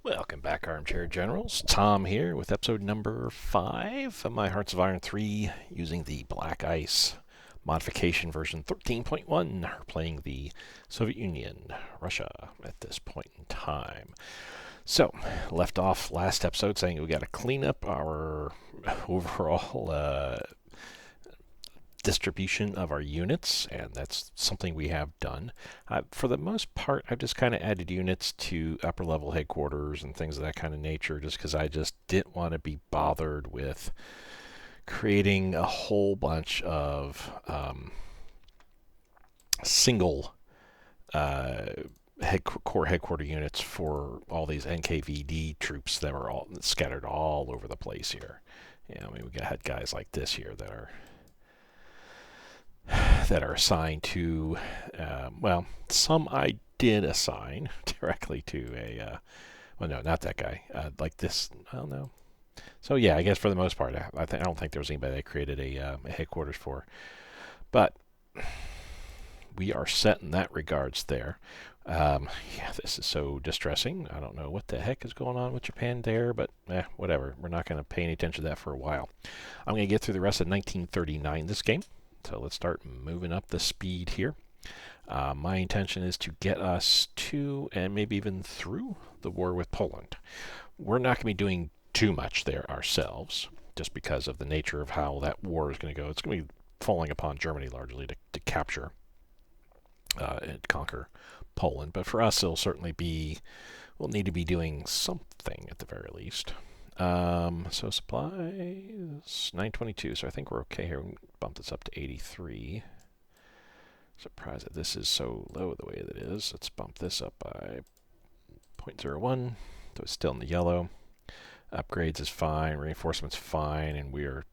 Welcome back, Armchair Generals. Tom here with episode number 5 of my Hearts of Iron 3 using the Black Ice modification version 13.1, playing the Soviet Union, Russia at this point in time. So, left off last episode saying we got to clean up our overall distribution of our units, and that's something we have done. For the most part, I've just kind of added units to upper level headquarters and things of that kind of nature just because I just didn't want to be bothered with creating a whole bunch of single core headquarter units for all these NKVD troops that were all scattered all over the place here. I mean, we had guys like this here that are assigned to, well, some I did assign directly to a, well, no, not that guy, like this, well, no. So yeah, I guess for the most part, I don't think there was anybody that created a headquarters for, but we are set in that regards there. Yeah, this is so distressing. I don't know what the heck is going on with Japan there, but whatever. We're not going to pay any attention to that for a while. I'm going to get through the rest of 1939 this game. So let's start moving up the speed here. My intention is to get us to, and maybe even through, the war with Poland. We're not going to be doing too much there ourselves, just because of the nature of how that war is going to go. It's going to be falling upon Germany largely to capture and conquer Poland. But for us, it'll certainly be, we'll need to be doing something at the very least. So supplies 922, so I think we're okay here. We can bump this up to 83. Surprised that this is so low the way that it is. Let's bump this up by 0.01, so it's still in the yellow. Upgrades is fine, reinforcements fine, and we're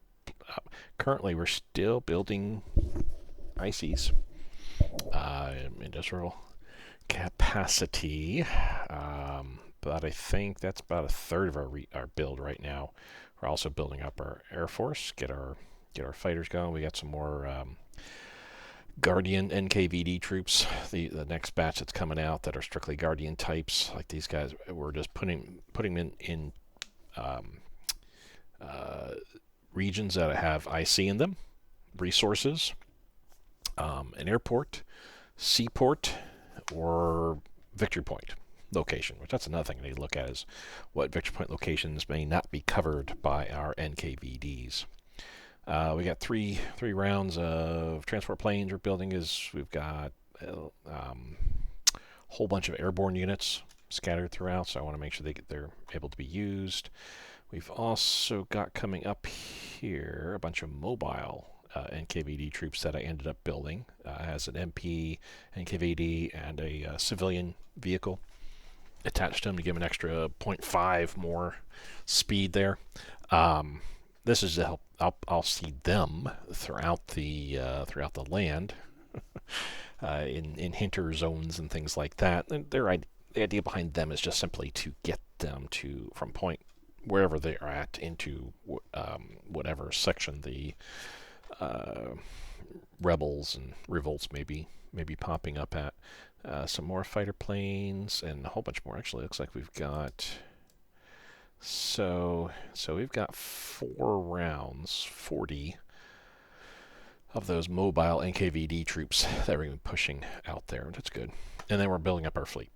currently we're still building ICs. Industrial capacity. But I think that's about a third of our build right now. We're also building up our Air Force, get our fighters going. We got some more Guardian NKVD troops. The next batch that's coming out that are strictly Guardian types, like these guys. We're just putting them in regions that have IC in them, resources, an airport, seaport, or victory point location, which that's another thing I need to look at is what victory point locations may not be covered by our NKVDs. We got three rounds of transport planes we're building. We've got a whole bunch of airborne units scattered throughout, so I want to make sure they're able to be used. We've also got coming up here a bunch of mobile NKVD troops that I ended up building as an MP NKVD and a civilian vehicle attached to them to give them an extra 0.5 more speed there. This is to help. I'll see them throughout the land in hinter zones and things like that. And the idea behind them is just simply to get them to from point wherever they are at into whatever section the rebels and revolts may be popping up at. Some more fighter planes and a whole bunch more. Actually, looks like we've got so we've got 4 rounds, 40 of those mobile NKVD troops that we're pushing out there. That's good. And then we're building up our fleet.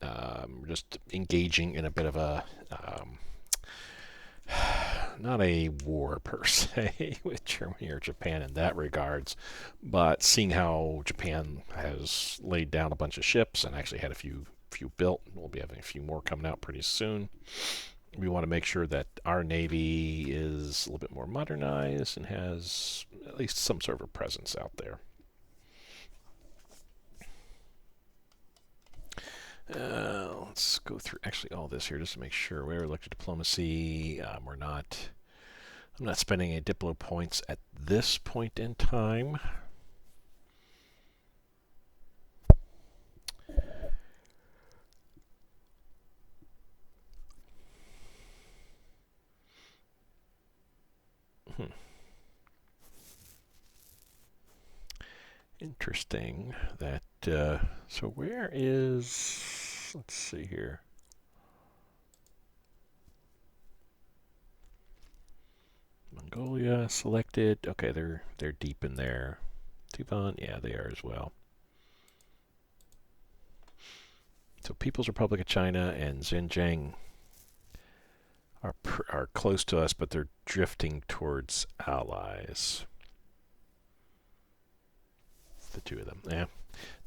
We're just engaging in a bit of a not a war per se with Germany or Japan in that regards, but seeing how Japan has laid down a bunch of ships and actually had a few built, we'll be having a few more coming out pretty soon. We want to make sure that our Navy is a little bit more modernized and has at least some sort of a presence out there. Let's go through actually all this here just to make sure. We looked at diplomacy. I'm not spending any diplo points at this point in time. Interesting that, so where is, let's see here. Mongolia selected. Okay, they're deep in there. Tuvan, yeah, they are as well. So People's Republic of China and Xinjiang are close to us, but they're drifting towards allies. The two of them. Yeah,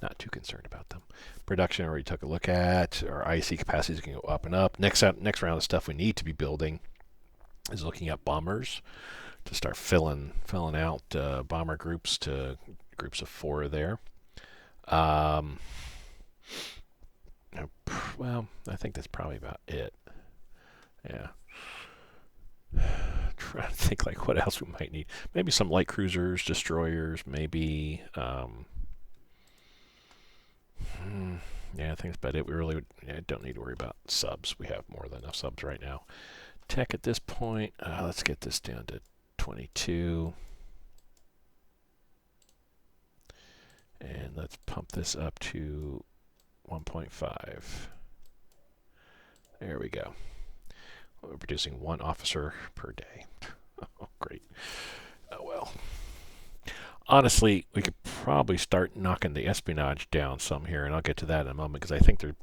not too concerned about them. Production already took a look at. Our IC capacities can go up and up. Next round of stuff we need to be building is looking at bombers to start filling out bomber groups to groups of 4 there. Well, I think that's probably about it. Yeah. Trying to think like what else we might need. Maybe some light cruisers, destroyers, maybe. Yeah, I think that's about it. We really don't need to worry about subs. We have more than enough subs right now. Tech at this point, let's get this down to 22. And let's pump this up to 1.5. There we go. We're producing 1 officer per day. Oh, great. Oh, well. Honestly, we could probably start knocking the espionage down some here, and I'll get to that in a moment, because I think there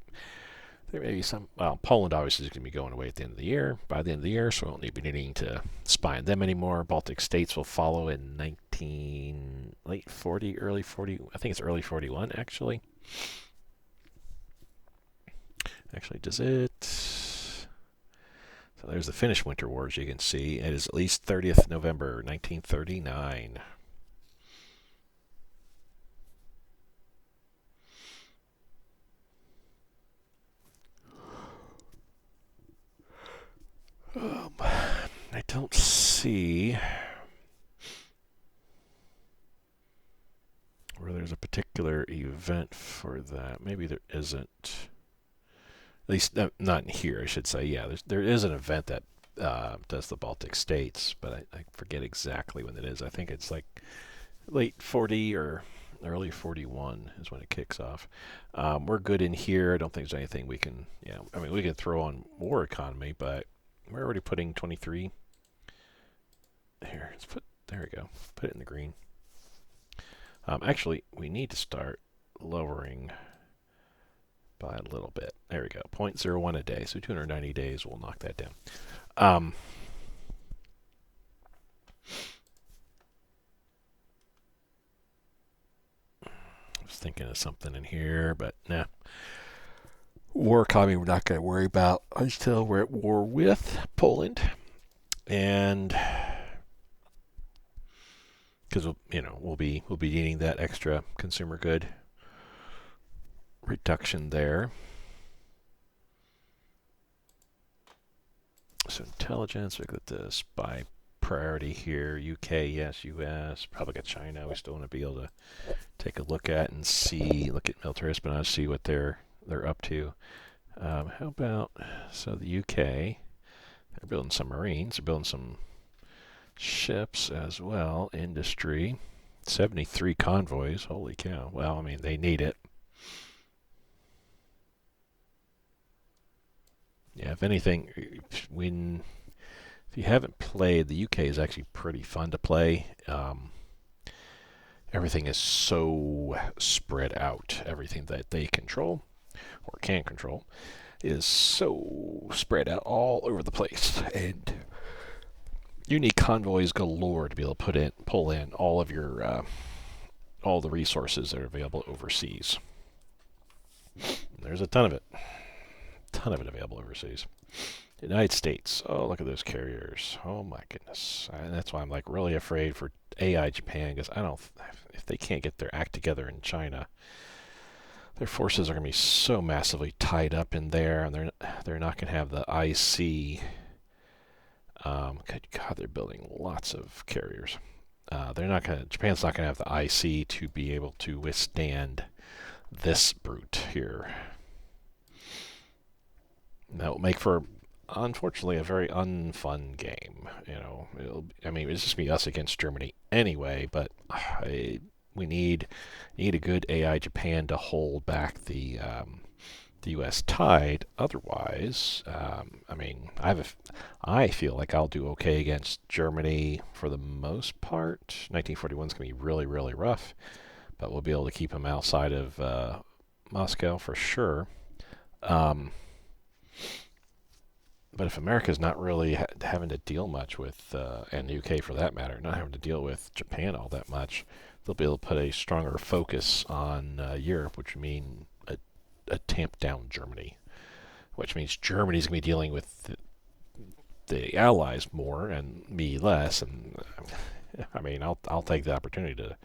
may be some... Well, Poland obviously is going to be going away at the end of the year, by the end of the year, so we won't need to be needing to spy on them anymore. Baltic states will follow in late 40, early 40... I think it's early 41, actually. Actually, does it... So there's the Finnish Winter Wars, you can see. It is at least 30th November, 1939. I don't see where there's a particular event for that. Maybe there isn't. At least not in here, I should say. Yeah, there is an event that does the Baltic states, but I forget exactly when it is. I think it's like late 40 or early 41 is when it kicks off. We're good in here. I don't think there's anything we can... Yeah, I mean, we can throw on war economy, but we're already putting 23. Here, let's put... There we go. Put it in the green. Actually, we need to start lowering by a little bit. There we go. 0.01 a day. So 290 days, we'll knock that down. I was thinking of something in here, but nah. War economy we're not going to worry about until we're at war with Poland. And because we'll be needing that extra consumer good reduction there. So intelligence, we got the spy priority here. UK, yes. US, probably got China. We still want to be able to take a look at and look at military espionage, see what they're up to. How about, so the UK, they're building some marines, they're building some ships as well, industry, 73 convoys, holy cow. Well, I mean, they need it. Yeah, if anything, if you haven't played, the UK is actually pretty fun to play. Everything is so spread out. Everything that they control, or can control, is so spread out all over the place. And you need convoys galore to be able to pull in all of your, all the resources that are available overseas. There's a ton of it. Ton of it available overseas. United States. Oh, look at those carriers. Oh my goodness. And that's why I'm like really afraid for AI Japan, because if they can't get their act together in China, their forces are going to be so massively tied up in there, and they're not going to have the IC. Good God, they're building lots of carriers. Japan's not going to have the IC to be able to withstand this brute here. That will make for, unfortunately, a very unfun game. It's just be us against Germany anyway, but we need a good AI Japan to hold back the the U.S. tied. Otherwise, I mean, I feel like I'll do okay against Germany for the most part. 1941 is going to be really, really rough, but we'll be able to keep them outside of Moscow for sure. But if America's not really having to deal much with, and the UK for that matter, not having to deal with Japan all that much, they'll be able to put a stronger focus on Europe, which would mean a tamp down Germany, which means Germany's going to be dealing with the Allies more and me less. And I mean, I'll take the opportunity to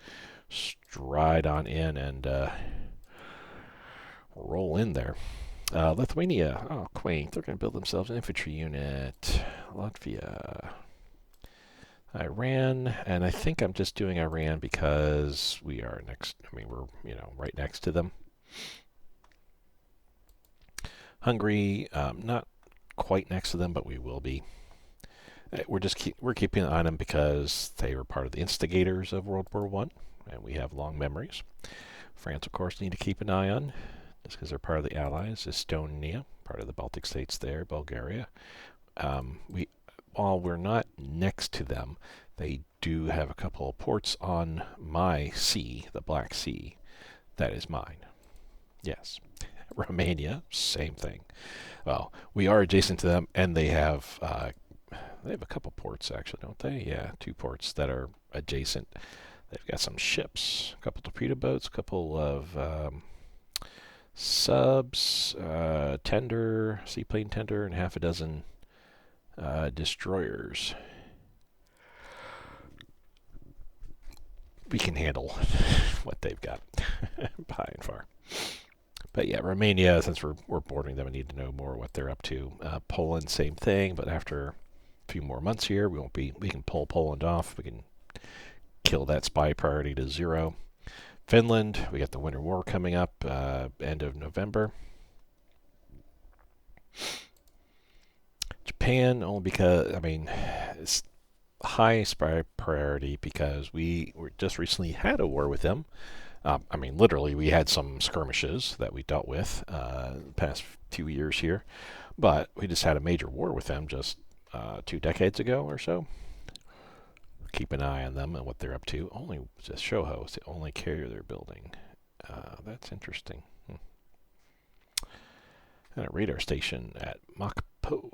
stride on in and roll in there. Lithuania, oh, quaint. They're going to build themselves an infantry unit. Latvia, Iran, and I think I'm just doing Iran because we are next. I mean, we're right next to them. Hungary, not quite next to them, but we will be. We're keeping an eye on them because they were part of the instigators of World War One, and we have long memories. France, of course, need to keep an eye on. Just because they're part of the Allies. Estonia, part of the Baltic states there. Bulgaria. While we're not next to them, they do have a couple of ports on my sea, the Black Sea. That is mine. Yes. Romania, same thing. Well, we are adjacent to them, and they have a couple ports actually, don't they? Yeah, 2 ports that are adjacent. They've got some ships, a couple torpedo boats, a couple of subs, tender, seaplane tender, and half a dozen destroyers. We can handle what they've got by and far. But yeah, Romania, since we're boarding them, I need to know more what they're up to. Poland, same thing, but after a few more months here, we can pull Poland off. We can kill that spy priority to 0. Finland, we got the Winter War coming up, end of November. Japan, only because, I mean, it's high spy priority because we just recently had a war with them. I mean, literally, we had some skirmishes that we dealt with the past few years here, but we just had a major war with them just 2 decades ago or so. Keep an eye on them and what they're up to. Only just Shoho is the only carrier they're building. That's interesting. And a radar station at Mokpo.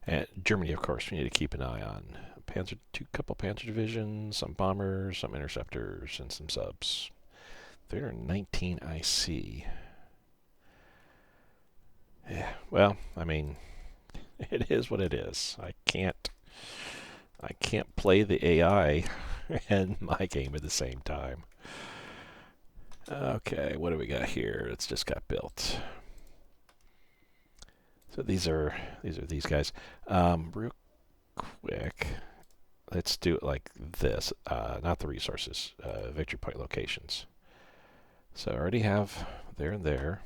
And Germany, of course, we need to keep an eye on. Couple Panzer divisions, some bombers, some interceptors, and some subs. 319 IC. Yeah, well, I mean, it is what it is. I can't play the AI and my game at the same time. Okay, what do we got here? It's just got built. So these are these guys. Real quick, let's do it like this. Not the resources. Victory point locations. So I already have there and there.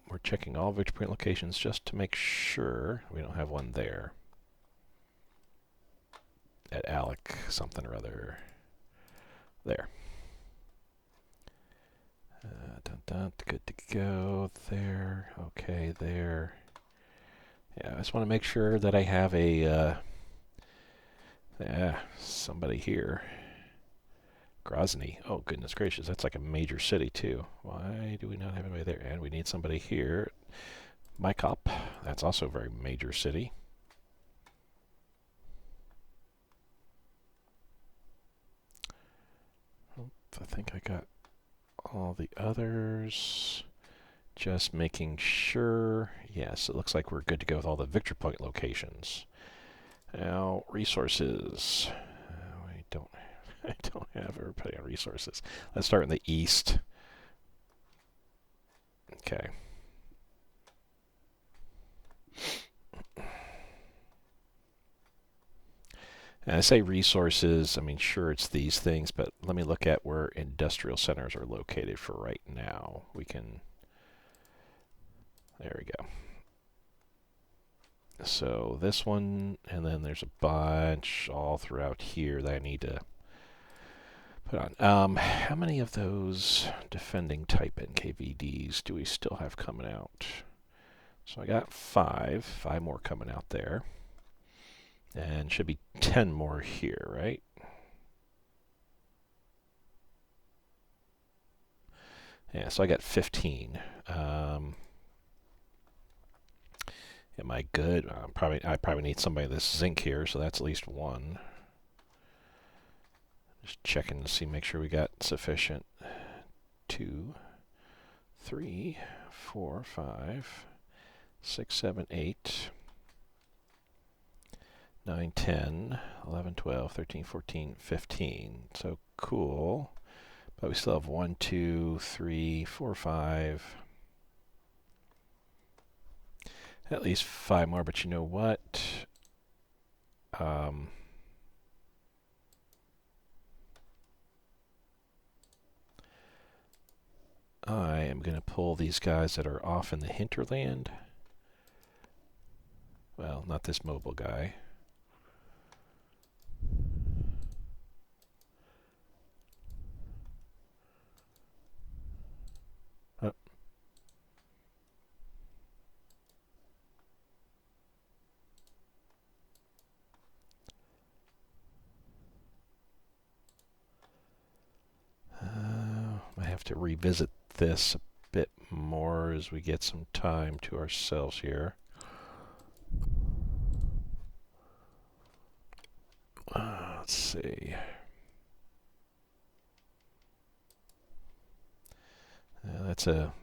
We're checking all victory point locations just to make sure we don't have one there. At Alec something or other. There. Good to go. There. Okay, there. Yeah, I just want to make sure that I have somebody here. Grozny. Oh, goodness gracious. That's like a major city, too. Why do we not have anybody there? And we need somebody here. Mykop. That's also a very major city. I think I got all the others. Just making sure. Yes, it looks like we're good to go with all the victory point locations. Now, resources. I don't have everybody on resources. Let's start in the east. Okay. And I say resources, I mean, sure, it's these things, but let me look at where industrial centers are located for right now. We can, there we go. So this one, and then there's a bunch all throughout here that I need to put on. How many of those defending type NKVDs do we still have coming out? So I got 5 more coming out there. And should be 10 more here, right? Yeah, so I got 15. Am I good? I probably need somebody of this zinc here, so that's at least 1. Just checking to see, make sure we got sufficient. 2, 3, 4, 5, 6, 7, 8, 9, 10, 11, 12, 13, 14, 15. So cool. But we still have 1, 2, 3, 4, 5. At least 5 more, but you know what? I am going to pull these guys that are off in the hinterland. Well, not this mobile guy. Oh. I have to revisit this a bit more as we get some time to ourselves here. Let's see. That's a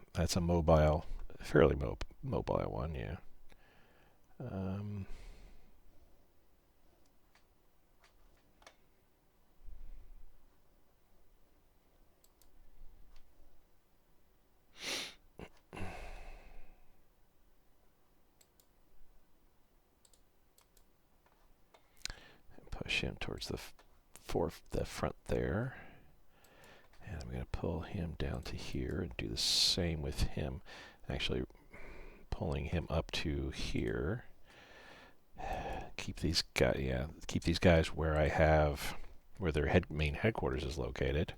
mobile, fairly mobile one, yeah. Push him towards the front there. And I'm going to pull him down to here and do the same with him. Actually, pulling him up to here. Keep these guys where their main headquarters is located.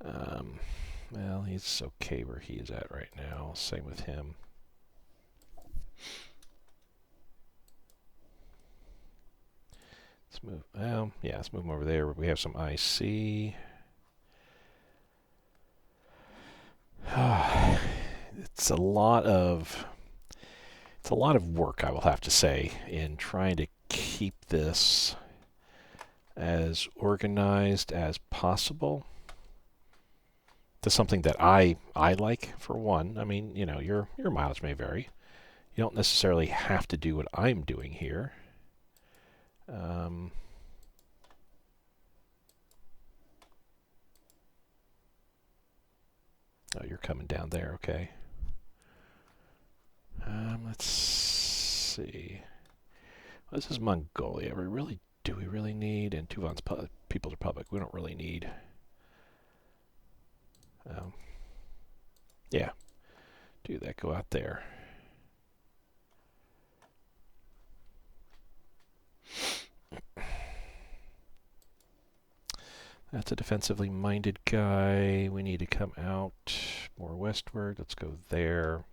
Well, he's okay where he is at right now. Same with him. Let's move. Let's move him over there. We have some IC. It's a lot of work, I will have to say, in trying to keep this as organized as possible to something that I like, for one. I mean, you know, your mileage may vary. You don't necessarily have to do what I'm doing here. Oh, you're coming down there, okay. Let's see. Well, this is Mongolia. Do we really need? And Tuvan's People's Republic. We don't really need. Yeah. Do that. Go out there. That's a defensively minded guy. We need to come out more westward. Let's go there.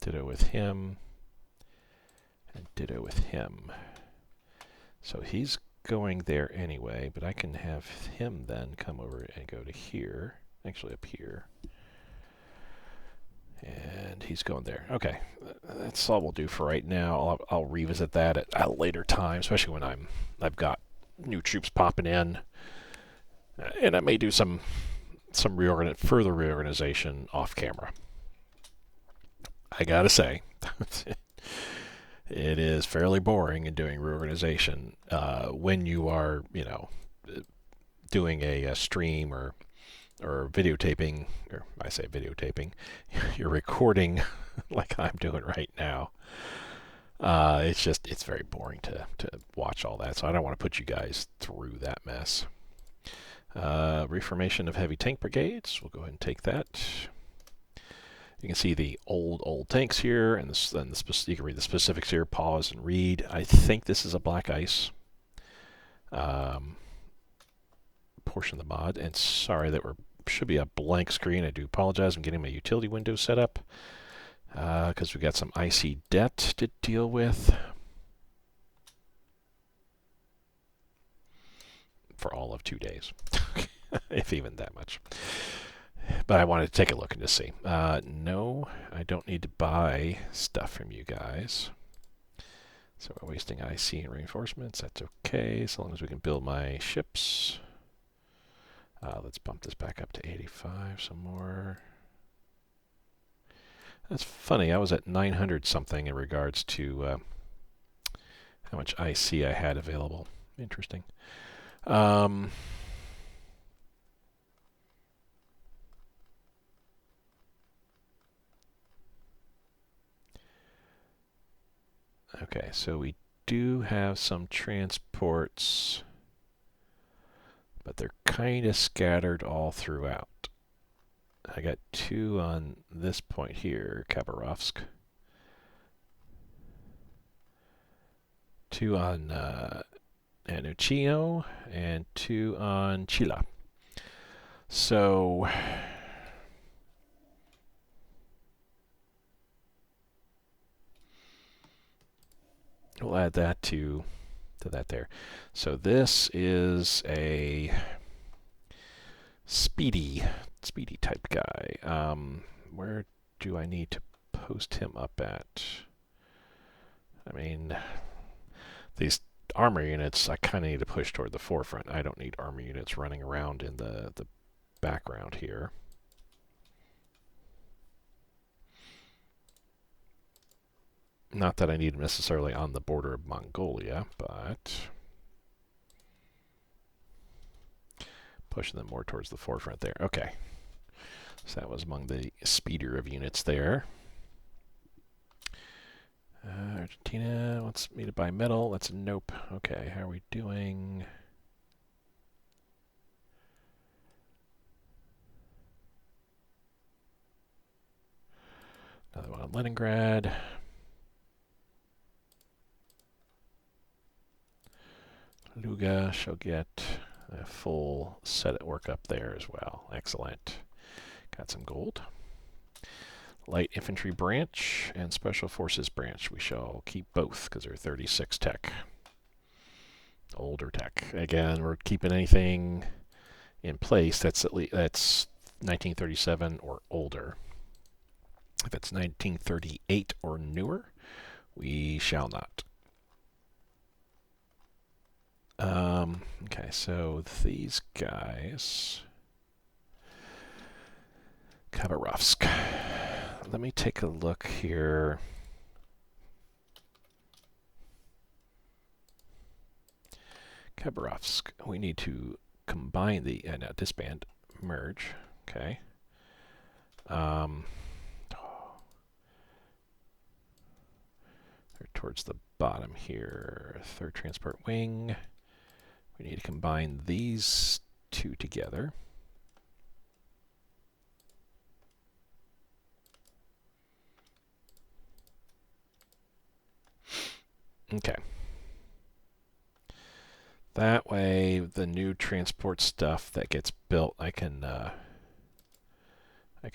Ditto with him. And ditto with him. So he's going there anyway, but I can have him then come over and go to here. Actually up here. And he's going there. Okay, that's all we'll do for right now. I'll revisit that at a later time, especially when I've got new troops popping in, and I may do some further reorganization off camera. I gotta say, it is fairly boring in doing reorganization when you are, you know, doing a stream or videotaping, or I say videotaping, you're recording like I'm doing right now. It's very boring to watch all that, so I don't want to put you guys through that mess. Reformation of heavy tank brigades, we'll go ahead and take that. You can see the old tanks here, and you can read the specifics here. Pause and read. I think this is a black ice portion of the mod. And sorry that should be a blank screen. I do apologize. I'm getting my utility window set up because we've got some icy debt to deal with for all of 2 days, if even that much. But I wanted to take a look and just see. No, I don't need to buy stuff from you guys. So we're wasting IC and reinforcements. That's okay, as long as we can build my ships. Let's bump this back up to 85 some more. That's funny. I was at 900 something in regards to how much IC I had available. Interesting. Okay, so we do have some transports, but they're kind of scattered all throughout. I got 2 on this point here, Khabarovsk. 2 on Anuchino, and 2 on Chila. So we'll add that to that there. So this is a speedy type guy. Where do I need to post him up at? I mean, these armor units I kind of need to push toward the forefront. I don't need armor units running around in the background here. Not that I need them necessarily on the border of Mongolia, but pushing them more towards the forefront there. Okay. So that was among the speedier of units there. Argentina wants me to buy metal. That's a nope. Okay, how are we doing? Another one on Leningrad. Luga shall get a full set at work up there as well. Excellent. Got some gold. Light Infantry branch and Special Forces branch. We shall keep both because they're 36 tech. Older tech. Again, we're keeping anything in place that's 1937 or older. If it's 1938 or newer, we shall not. Okay, so these guys. Khabarovsk. Let me take a look here. Khabarovsk. We need to combine the no, disband, merge. Okay. They're towards the bottom here. 3rd transport wing. We need to combine these 2 together. Okay. That way, the new transport stuff that gets built, I can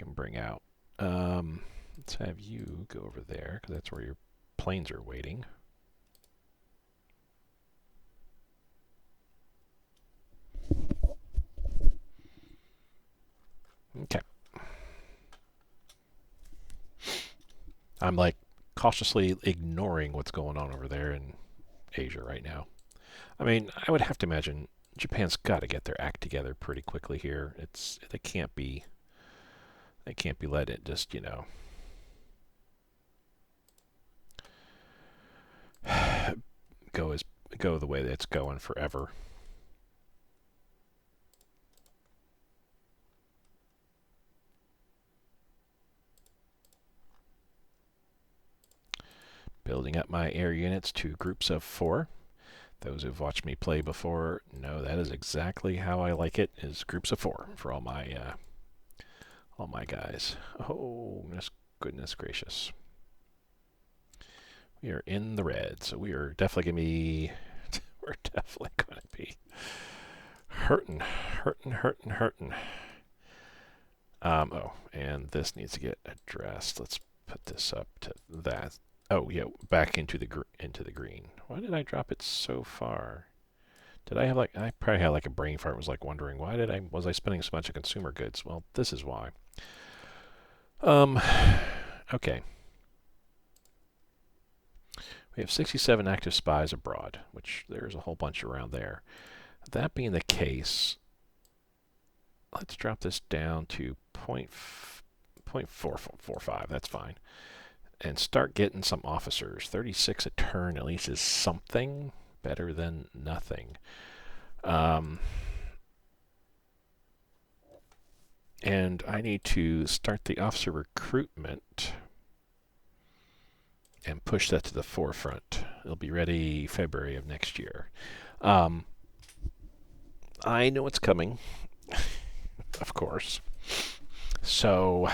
bring out. Let's have you go over there because that's where your planes are waiting. Okay. I'm like cautiously ignoring what's going on over there in Asia right now. I mean, I would have to imagine Japan's got to get their act together pretty quickly here. They can't be let it just, go the way that it's going forever. Building up my air units to groups of 4. Those who've watched me play before know that is exactly how I like it, is groups of 4 for all my guys. Oh, just goodness gracious. We are in the red, so we are definitely going to be... we're definitely going to be hurting. Oh, and this needs to get addressed. Let's put this up to that. Oh, yeah, back into the green. Why did I drop it so far? Did I have like... I probably had like a brain fart. Was like wondering, why was I spending so much on consumer goods? Well, this is why. Okay. We have 67 active spies abroad, which there's a whole bunch around there. That being the case, let's drop this down to 0.445. That's fine. And start getting some officers. 36 a turn at least is something better than nothing. And I need to start the officer recruitment and push that to the forefront. It'll be ready February of next year. I know it's coming, of course. So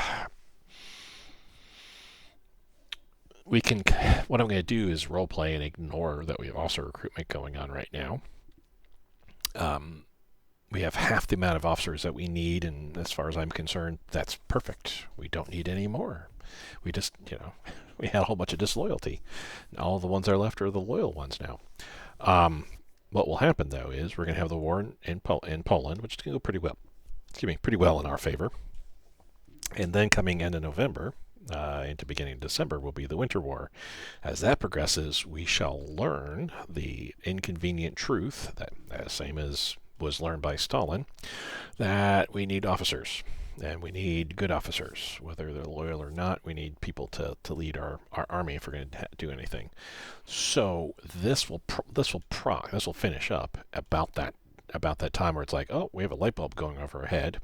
we can. What I'm going to do is role play and ignore that we have officer recruitment going on right now. We have half the amount of officers that we need, and as far as I'm concerned, that's perfect. We don't need any more. We just, we had a whole bunch of disloyalty. All the ones that are left are the loyal ones now. What will happen, though, is we're going to have the war in Poland, which is going to go pretty well. Pretty well in our favor. And then coming into November, into beginning of December, will be the Winter War. As that progresses, we shall learn the inconvenient truth, that same as was learned by Stalin, that we need officers. And we need good officers, whether they're loyal or not. We need people to lead our army if we're going to do anything. So this will finish up about that time where it's like, oh, we have a light bulb going over our head,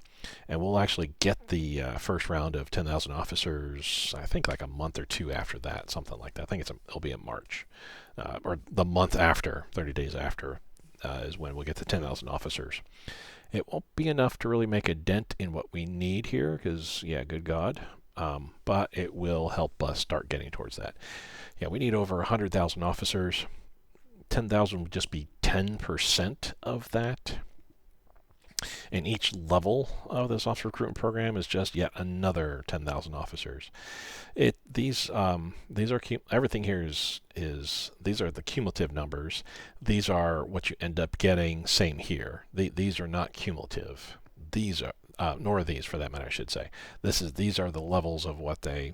and we'll actually get the first round of 10,000 officers. I think like a month or two after that, something like that. I think it'll be in March, or the month after, 30 days after, is when we'll get the 10,000 officers. It won't be enough to really make a dent in what we need here, because, yeah, good God, but it will help us start getting towards that. Yeah, we need over 100,000 officers. 10,000 would just be 10% of that. And each level of this officer recruitment program is just yet another 10,000 officers. These are everything here is these are the cumulative numbers. These are what you end up getting. Same here. These are not cumulative. These are nor are these, for that matter, I should say. These are the levels of what they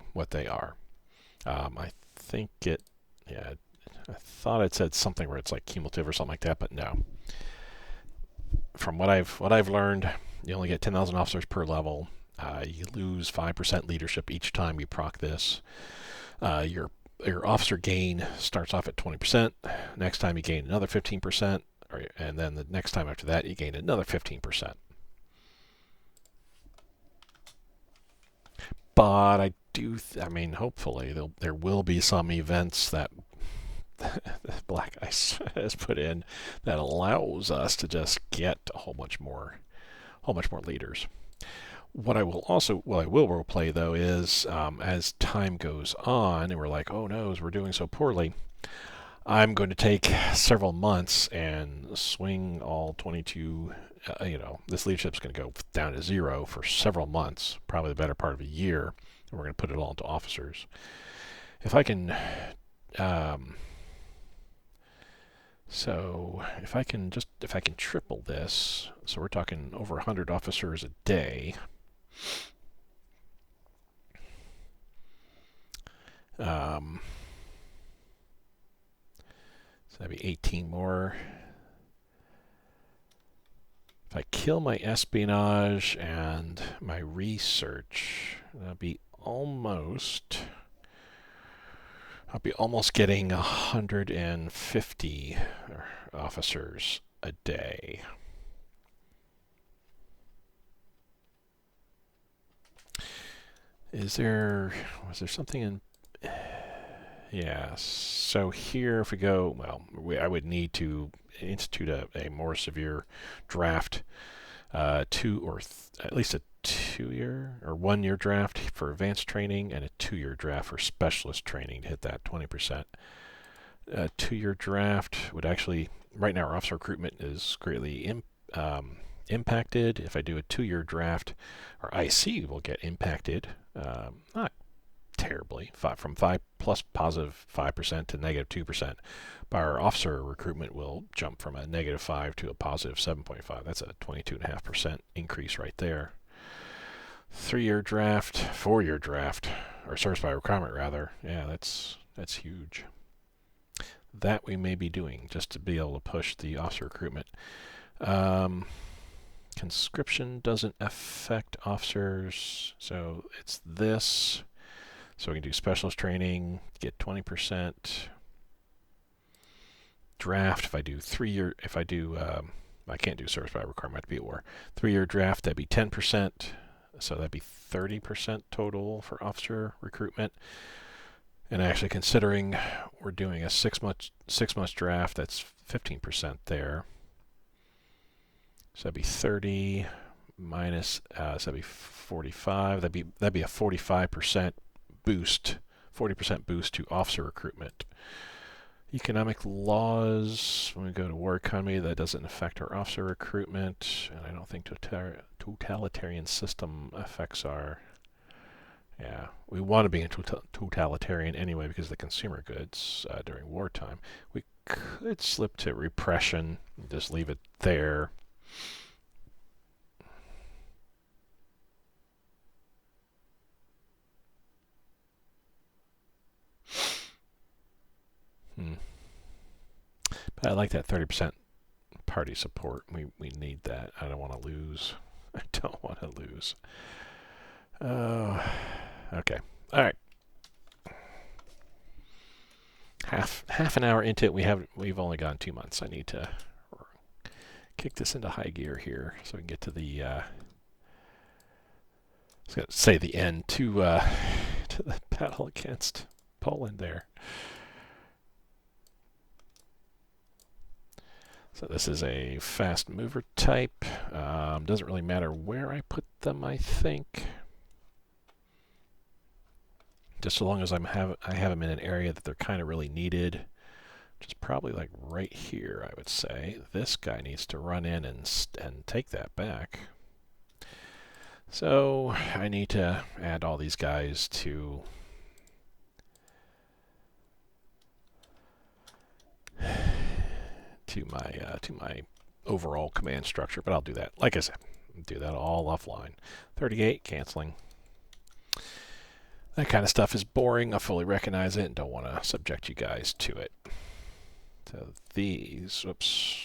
are. I think it. Yeah, I thought it said something where it's like cumulative or something like that, but no. From what I've learned, you only get 10,000 officers per level. You lose 5% leadership each time you proc this. Your officer gain starts off at 20%. Next time you gain another 15%, and then the next time after that you gain another 15%. But hopefully there will be some events that Black Ice has put in that allows us to just get a whole much more leaders. What I will role play though is as time goes on and we're like, oh no, we're doing so poorly, I'm going to take several months and swing all 22. This leadership's going to go down to 0 for several months, probably the better part of a year, and we're going to put it all into officers. If I can. So if I can triple this, so we're talking over 100 officers a day. So that'd be 18 more. If I kill my espionage and my research, that'd be almost. I'll be almost getting 150 officers a day. Was there something in? Yeah. So here, if we go, I would need to institute a more severe draft, at least a 2-year or 1-year draft for advanced training and a 2-year draft for specialist training to hit that 20%. A 2-year draft would actually, right now our officer recruitment is greatly impacted. If I do a 2-year draft, our IC will get impacted, not terribly, from 5 plus positive 5% to negative 2%. But our officer recruitment will jump from a negative 5 to a positive 7.5. That's a 22.5% increase right there. 3-year draft, 4-year draft, or service by requirement rather. Yeah, that's huge. That we may be doing just to be able to push the officer recruitment. Conscription doesn't affect officers, so it's this. So we can do specialist training, get 20%. Draft, if I do 3-year, I can't do service by requirement to be at war. 3-year draft, that'd be 10%. So that'd be 30% total for officer recruitment. And actually considering we're doing a 6-month draft, that's 15% there. So that'd be 30 minus, so that'd be 45. That'd be a 45% boost, 40% boost to officer recruitment. Economic laws, when we go to war economy, that doesn't affect our officer recruitment, and I don't think totalitarian system affects our, yeah, we want to be in totalitarian anyway because of the consumer goods during wartime. We could slip to repression and just leave it there. But I like that 30% party support. We need that. I don't want to lose. I don't want to lose. Okay. All right. Half an hour into it, we've only gone 2 months. I need to kick this into high gear here so we can get to the I was going to say the end to the battle against Poland there. So this is a fast mover type. Doesn't really matter where I put them, I think. Just so long as I have them in an area that they're kind of really needed, which is probably like right here, I would say. This guy needs to run in and take that back. So I need to add all these guys to my overall command structure, but I'll do that. Like I said, I'll do that all offline. 38, canceling. That kind of stuff is boring. I fully recognize it and don't want to subject you guys to it. So these, oops.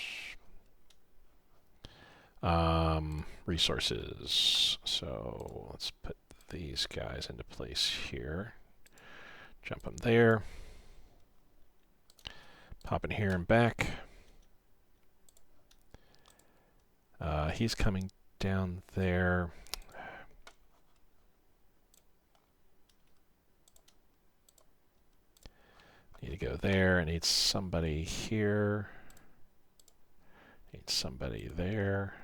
Resources. So let's put these guys into place here. Jump them there. Pop in here and back. He's coming down there. Need to go there. I need somebody here. Need somebody there.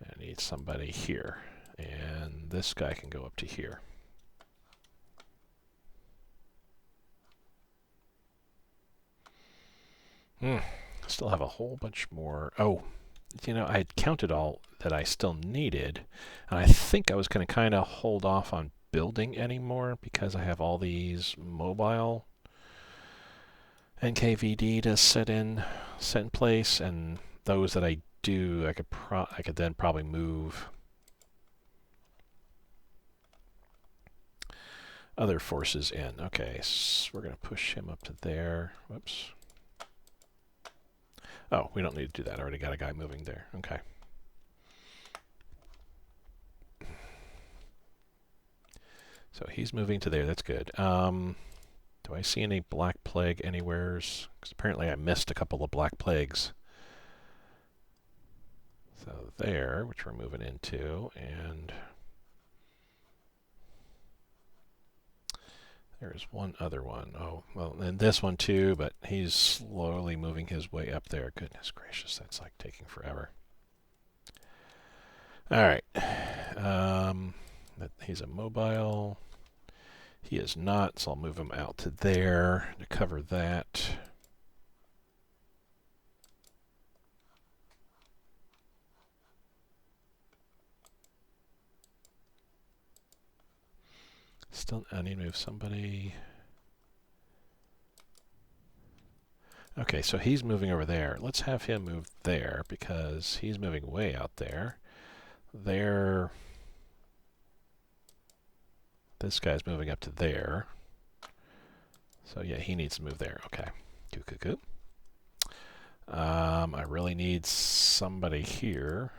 I need somebody here. And this guy can go up to here. Still have a whole bunch more. Oh, you know, I had counted all that I still needed. And I think I was going to kind of hold off on building anymore because I have all these mobile NKVD to set in place, and those that I do, I could then probably move other forces in. Okay, so we're going to push him up to there. Whoops. Oh, we don't need to do that. I already got a guy moving there. Okay. So he's moving to there. That's good. Do I see any Black Plague anywheres? Because apparently I missed a couple of Black Plagues. So there, which we're moving into, and there's one other one. Oh, well, and this one too, but he's slowly moving his way up there. Goodness gracious, that's like taking forever. All right. He's a mobile. He is not, so I'll move him out to there to cover that. Still, I need to move somebody. Okay, so he's moving over there. Let's have him move there because he's moving way out there. There. This guy's moving up to there. So yeah, he needs to move there. Okay. Coo. I really need somebody here.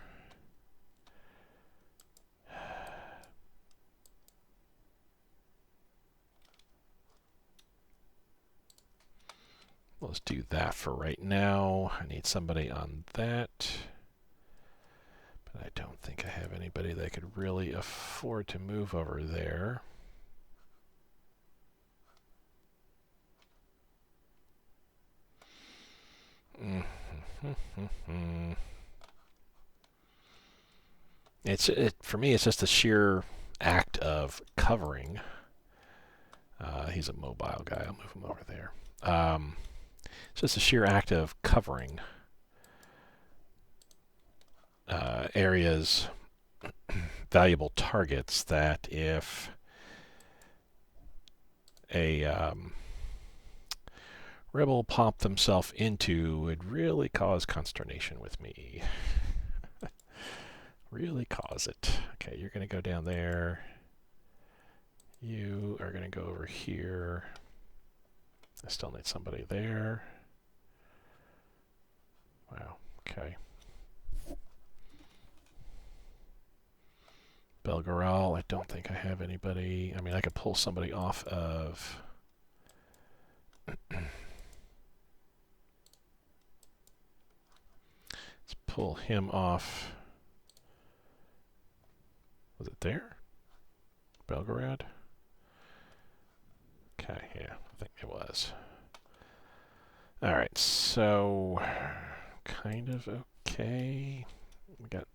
Let's do that for right now. I need somebody on that. But I don't think I have anybody that could really afford to move over there. For me, it's just a sheer act of covering. He's a mobile guy. I'll move him over there. It's just a sheer act of covering areas, valuable targets that if a rebel popped themselves into would really cause consternation with me. Really cause it. Okay, you're going to go down there. You are going to go over here. I still need somebody there. Wow, okay. Belgaral, I don't think I have anybody. I mean, I could pull somebody off of... Let's pull him off. Was it there? Belgorod? Okay, yeah, I think it was. Alright, so kind of okay.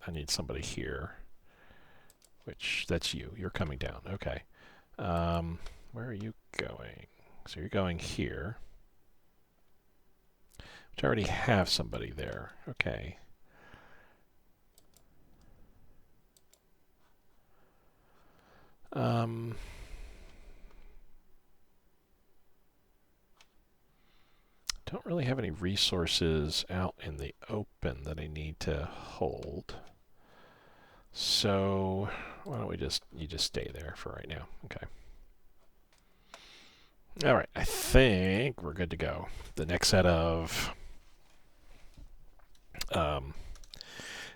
I need somebody here. Which, that's you. You're coming down. Okay. Where are you going? So you're going here. Which I already have somebody there. Okay. Don't really have any resources out in the open that I need to hold. So why don't you just stay there for right now. Okay. All right, I think we're good to go. The next set of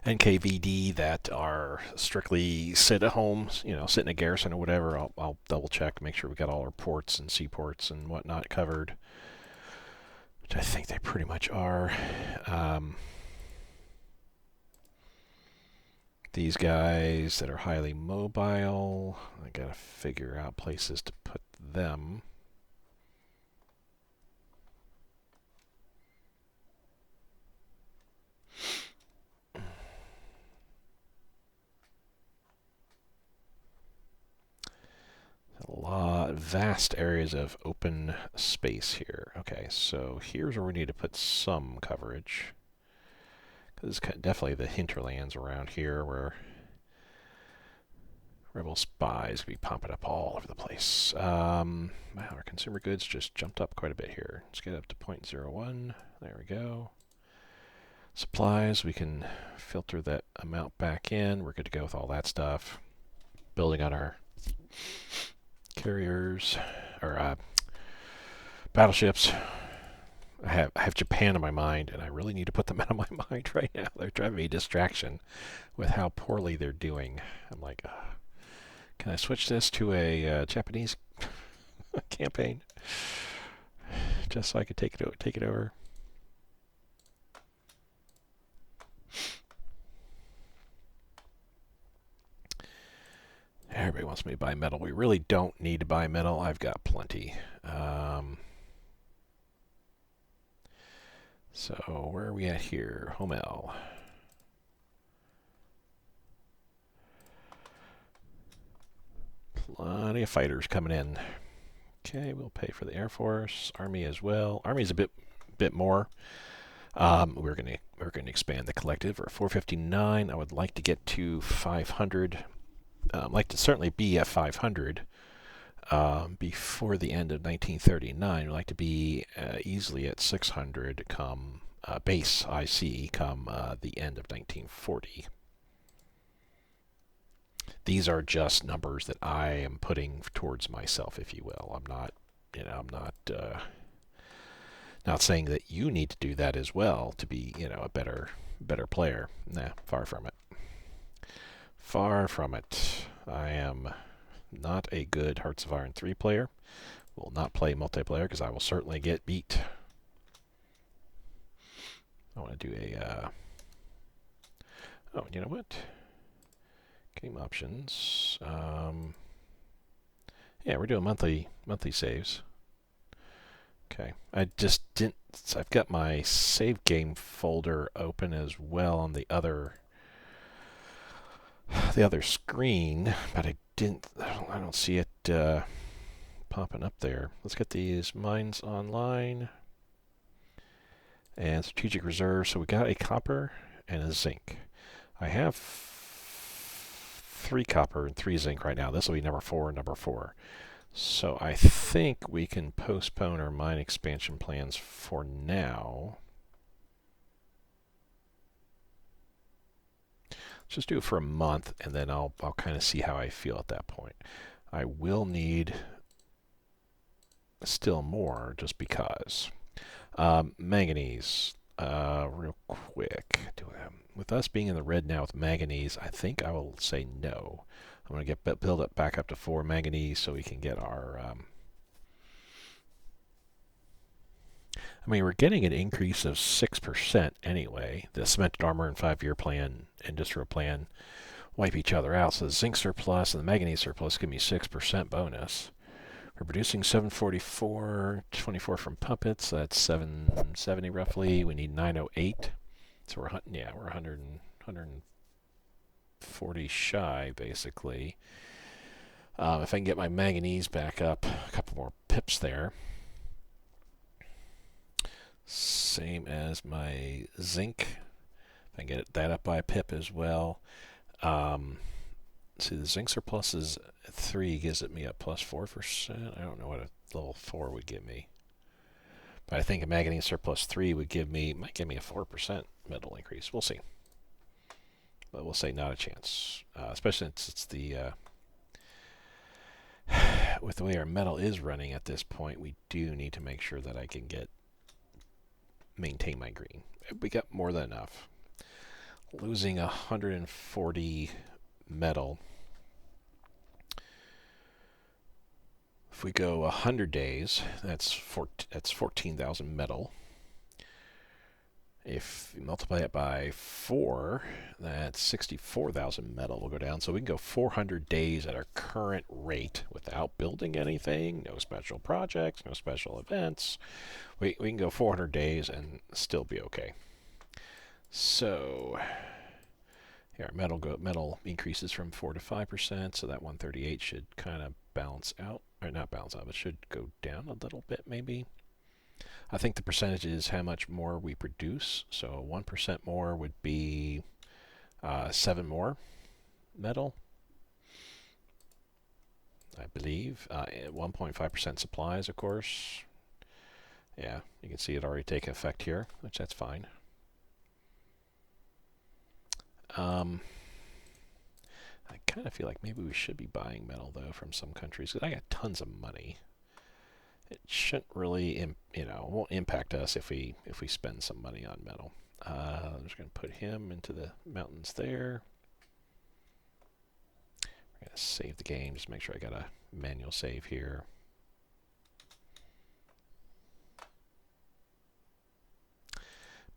NKVD that are strictly sit at home, sit in a garrison or whatever, I'll double check, make sure we got all our ports and seaports and whatnot covered. Which I think they pretty much are. These guys that are highly mobile, I gotta figure out places to put them. Vast areas of open space here. Okay, so here's where we need to put some coverage. This is definitely the hinterlands around here where rebel spies be popping up all over the place. Wow, our consumer goods just jumped up quite a bit here. Let's get up to 0.01. There we go. Supplies, we can filter that amount back in. We're good to go with all that stuff. Building on our carriers, or battleships. I have Japan in my mind, and I really need to put them out of my mind right now. They're driving me a distraction with how poorly they're doing. I'm like, can I switch this to a Japanese campaign just so I could take it over? Everybody wants me to buy metal. We really don't need to buy metal. I've got plenty. So where are we at here? Homel. Plenty of fighters coming in. Okay, we'll pay for the Air Force, Army as well. Army's a bit more. We're gonna expand the collective. We're 459. I would like to get to 500. I'd like to certainly be at 500 before the end of 1939. I'd like to be easily at 600 come base IC come the end of 1940. These are just numbers that I am putting towards myself, if you will. I'm not, not saying that you need to do that as well to be, a better player. Nah, far from it. Far from it. I am not a good Hearts of Iron 3 player. Will not play multiplayer because I will certainly get beat. I want to do a... oh, you know what? Game options. Yeah, we're doing monthly saves. Okay, I just didn't. I've got my save game folder open as well on the other screen, but I don't see it popping up there. Let's get these mines online and strategic reserve. So we got a copper and a zinc. I have 3 copper and 3 zinc right now. This will be number 4 and number 4. So I think we can postpone our mine expansion plans for now. Let's just do it for a month, and then I'll kind of see how I feel at that point. I will need still more just because. Manganese, real quick. With us being in the red now with manganese, I think I will say no. I'm going to build it back up to 4 manganese so we can get our... we're getting an increase of 6% anyway. The cemented armor and 5-year plan, industrial plan, wipe each other out. So the zinc surplus and the manganese surplus give me 6% bonus. We're producing 744, 24 from puppets. So that's 770 roughly. We need 908. So we're 140 shy, basically. If I can get my manganese back up, a couple more pips there. Same as my zinc. If I can get that up by a pip as well. See, the zinc surplus is 3, gives it me a plus 4%. I don't know what a level 4 would give me. But I think a manganese surplus 3 might give me a 4% metal increase. We'll see. But we'll say not a chance. Especially since it's the... with the way our metal is running at this point, we do need to make sure that I can maintain my green. We got more than enough. Losing 140 metal. If we go 100 days, that's 14,000 metal. If you multiply it by 4, that's 64,000 metal will go down. So we can go 400 days at our current rate without building anything, no special projects, no special events. We can go 400 days and still be okay. So here, metal increases from 4 to 5%, so that 138 should kind of balance out, or not balance out, but should go down a little bit maybe. I think the percentage is how much more we produce. So 1% more would be 7 more metal, I believe. 1.5% supplies, of course. Yeah, you can see it already taking effect here, which that's fine. I kind of feel like maybe we should be buying metal, though, from some countries, because I got tons of money. It shouldn't really, won't impact us if we spend some money on metal. I'm just going to put him into the mountains there. We're going to save the game, just make sure I got a manual save here.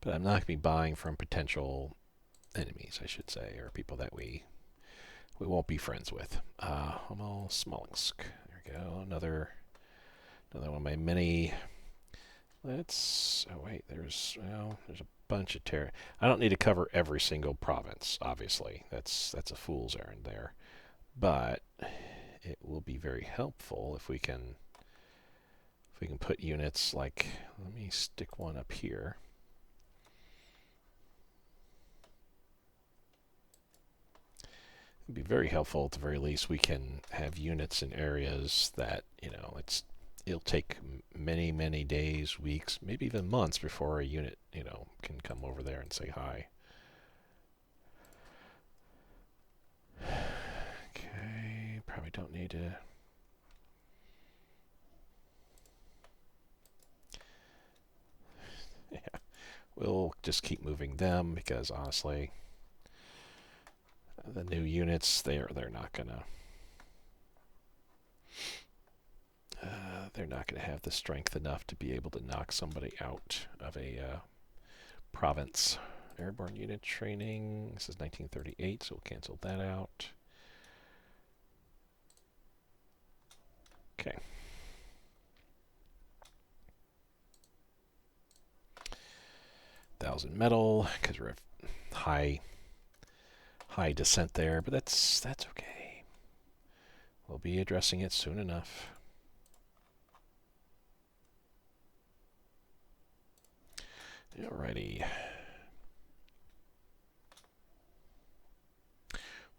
But I'm not going to be buying from potential enemies, I should say, or people that we won't be friends with. Homo Smolensk. There we go. Another one of my many. Let's. Oh wait, there's a bunch of I don't need to cover every single province. Obviously, that's a fool's errand there. But it will be very helpful if we can put units like, let me stick one up here. It'd be very helpful at the very least. We can have units in areas that, you know, it'll take many days, weeks, maybe even months before a unit, you know, can come over there and say hi. Okay, probably don't need to. Yeah, we'll just keep moving them because honestly, the new units, they're not gonna have the strength enough to be able to knock somebody out of a province. Airborne unit training. This is 1938, so we'll cancel that out. Okay. $1,000 metal because we're high descent there, but that's okay. We'll be addressing it soon enough. Alrighty.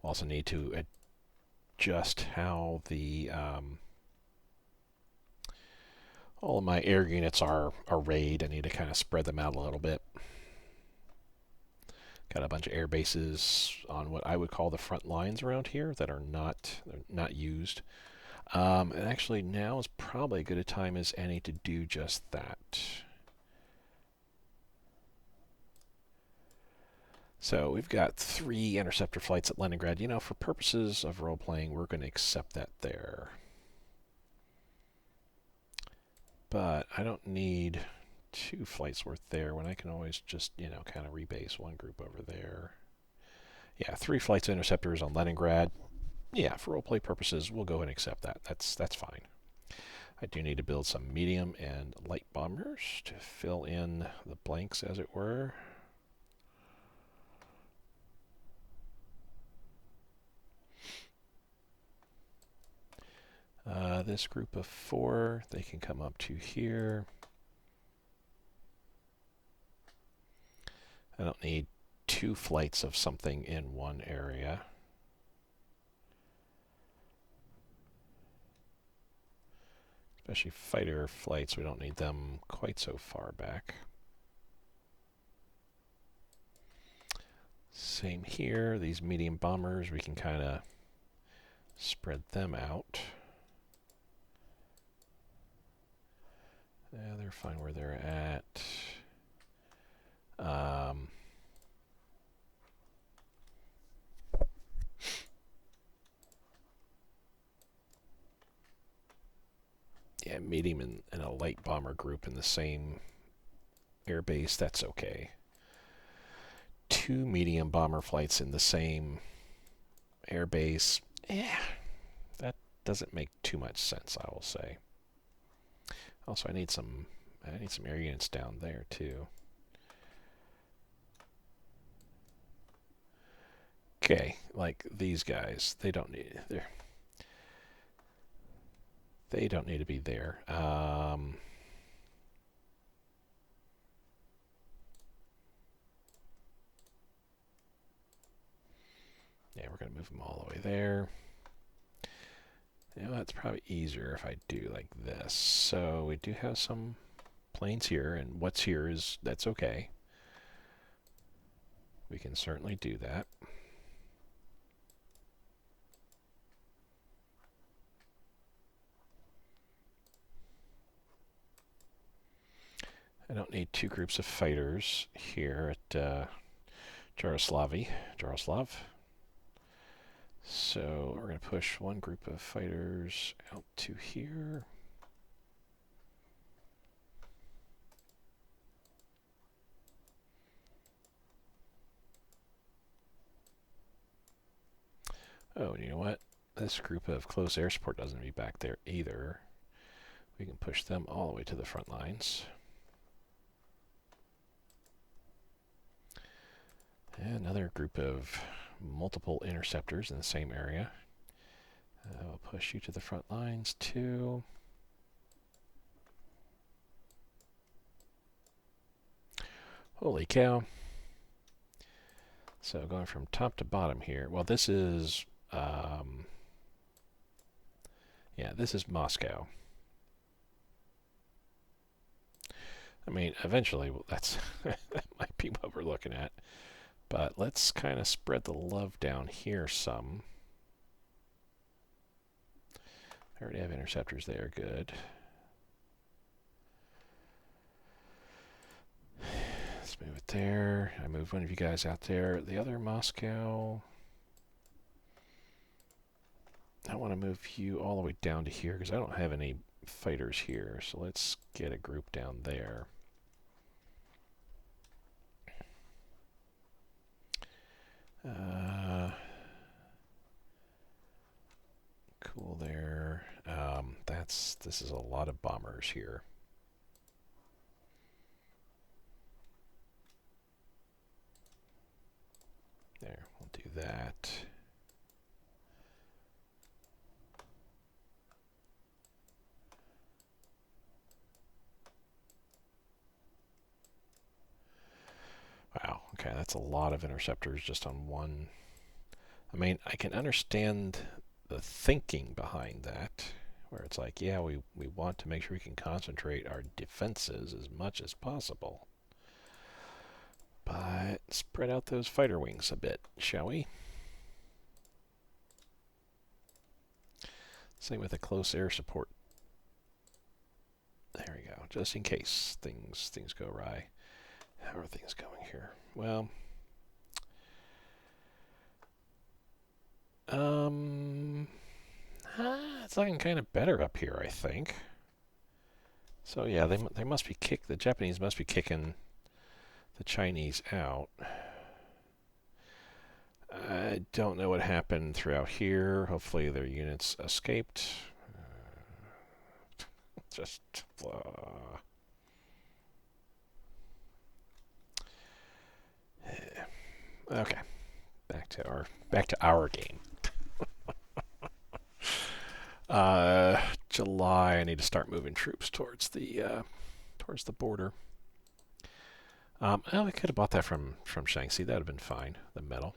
We'll also need to adjust how the all of my air units are arrayed. I need to kind of spread them out a little bit. Got a bunch of air bases on what I would call the front lines around here that are not used. And actually now is probably as good a time as any to do just that. So we've got 3 interceptor flights at Leningrad. You know, for purposes of role-playing, we're going to accept that there. But I don't need 2 flights worth there when I can always just, you know, kind of rebase one group over there. Yeah, 3 flights of interceptors on Leningrad. Yeah, for roleplay purposes, we'll go ahead and accept that. That's fine. I do need to build some medium and light bombers to fill in the blanks, as it were. This group of 4, they can come up to here. I don't need 2 flights of something in one area. Especially fighter flights, we don't need them quite so far back. Same here, these medium bombers, we can kind of spread them out. Yeah, they're fine where they're at. Yeah, medium and a light bomber group in the same airbase, that's okay. 2 medium bomber flights in the same airbase, yeah, that doesn't make too much sense, I will say. Also, I need some air units down there too. Okay, like these guys, they don't need to be there. Yeah, we're going to move them all the way there. You know, that's probably easier if I do like this. So we do have some planes here, and what's here that's okay. We can certainly do that. I don't need 2 groups of fighters here at Jaroslav. So we're going to push 1 group of fighters out to here. Oh, and you know what? This group of close air support doesn't need to be back there either. We can push them all the way to the front lines. And another group of multiple interceptors in the same area. We'll push you to the front lines too. Holy cow. So going from top to bottom here. Well, this is, yeah, this is Moscow. I mean, eventually, that's that might be what we're looking at. But let's kind of spread the love down here some. I already have interceptors there. Good. Let's move it there. I moved one of you guys out there. The other Moscow. I want to move you all the way down to here because I don't have any fighters here. So let's get a group down there. Cool there. This is a lot of bombers here. There, we'll do that. Wow, okay, that's a lot of interceptors just on one. I mean, I can understand the thinking behind that, where it's like, yeah, we want to make sure we can concentrate our defenses as much as possible. But spread out those fighter wings a bit, shall we? Same with the close air support. There we go, just in case things go awry. How are things going here? Well, it's looking kind of better up here, I think. So yeah, they must be the Japanese must be kicking the Chinese out. I don't know what happened throughout here. Hopefully their units escaped. Just okay. Back to our game. July. I need to start moving troops towards the border. Well, I could have bought that from Shaanxi. That would have been fine. The metal.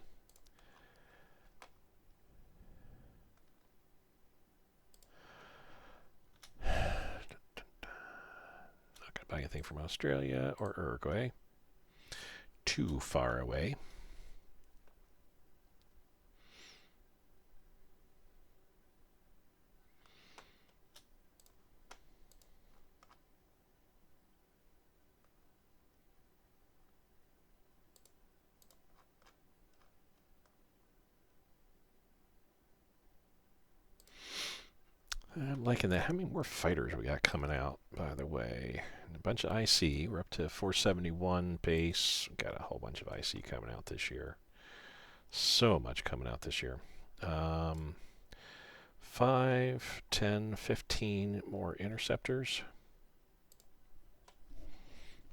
Not gonna buy anything from Australia or Uruguay. Too far away. I'm liking that. How many more fighters we got coming out, by the way? And a bunch of IC. We're up to 471 base. We've got a whole bunch of IC coming out this year. So much coming out this year. 5, 10, 15 more interceptors.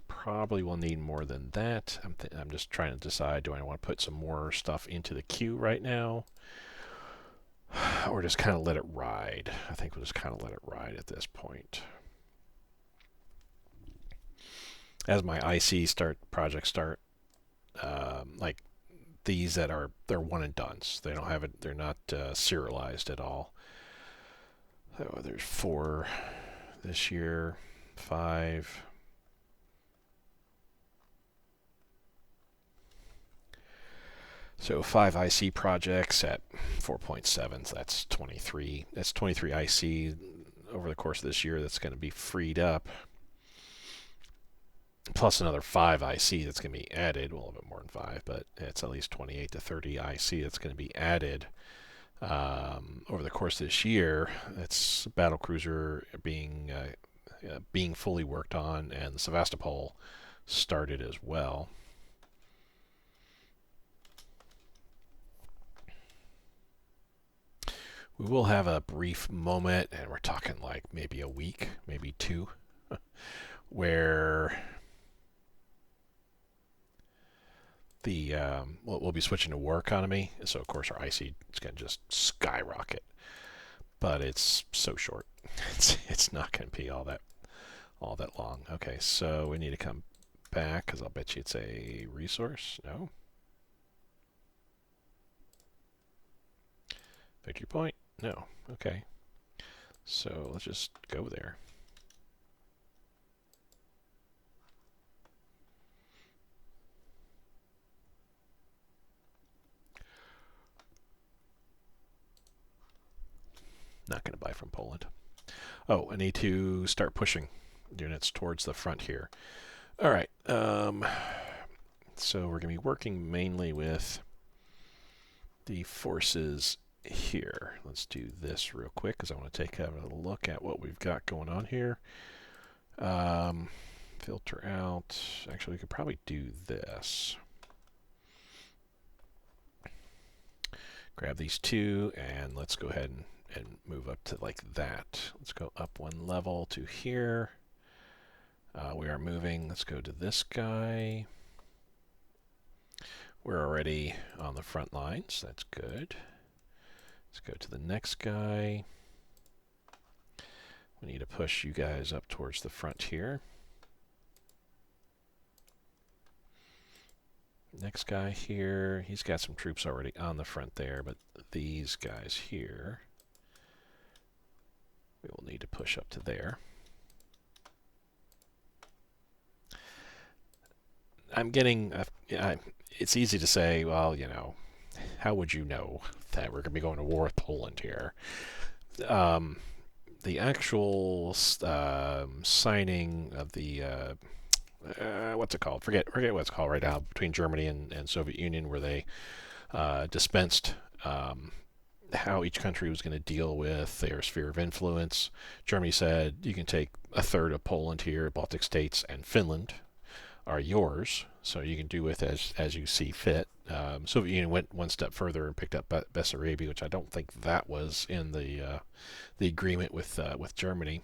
Probably will need more than that. I'm just trying to decide, do I want to put some more stuff into the queue right now? Or just kind of let it ride. I think we'll just kind of let it ride at this point. As my IC projects start, like these they're one and dones. They don't have it. They're not serialized at all. So there's 4 this year, 5. So 5 IC projects at 4.7, so that's 23. That's 23 IC over the course of this year that's going to be freed up. Plus another 5 IC that's going to be added. Well, a little bit more than 5, but it's at least 28 to 30 IC that's going to be added over the course of this year. That's battlecruiser being fully worked on, and Sevastopol started as well. We will have a brief moment, and we're talking like maybe a week, maybe 2, where we'll be switching to war economy. So of course our IC is going to just skyrocket. but it's so short. It's not going to be all that long. Okay, so we need to come back because I'll bet you it's a resource. No. Victory point? No. Okay. So let's just go there. Not going to buy from Poland. Oh, I need to start pushing units towards the front here. All right. So we're going to be working mainly with the forces here. Let's do this real quick because I want to take a look at what we've got going on here. Filter out. Actually, we could probably do this. Grab these two, and let's go ahead and move up to like that. Let's go up one level to here. We are moving. Let's go to this guy. We're already on the front lines. That's good. Let's go to the next guy. We need to push you guys up towards the front here. Next guy here, he's got some troops already on the front there, but these guys here, we will need to push up to there. I'm getting, it's easy to say, well, you know, how would you know that we're going to be going to war with Poland here? The actual signing of the what's it called? Forget what it's called right now, between Germany and Soviet Union, where they dispensed how each country was going to deal with their sphere of influence. Germany said you can take a third of Poland here, Baltic states, and Finland are yours, so you can do with as you see fit. Soviet Union went one step further and picked up Bessarabia, which I don't think that was in the agreement with Germany.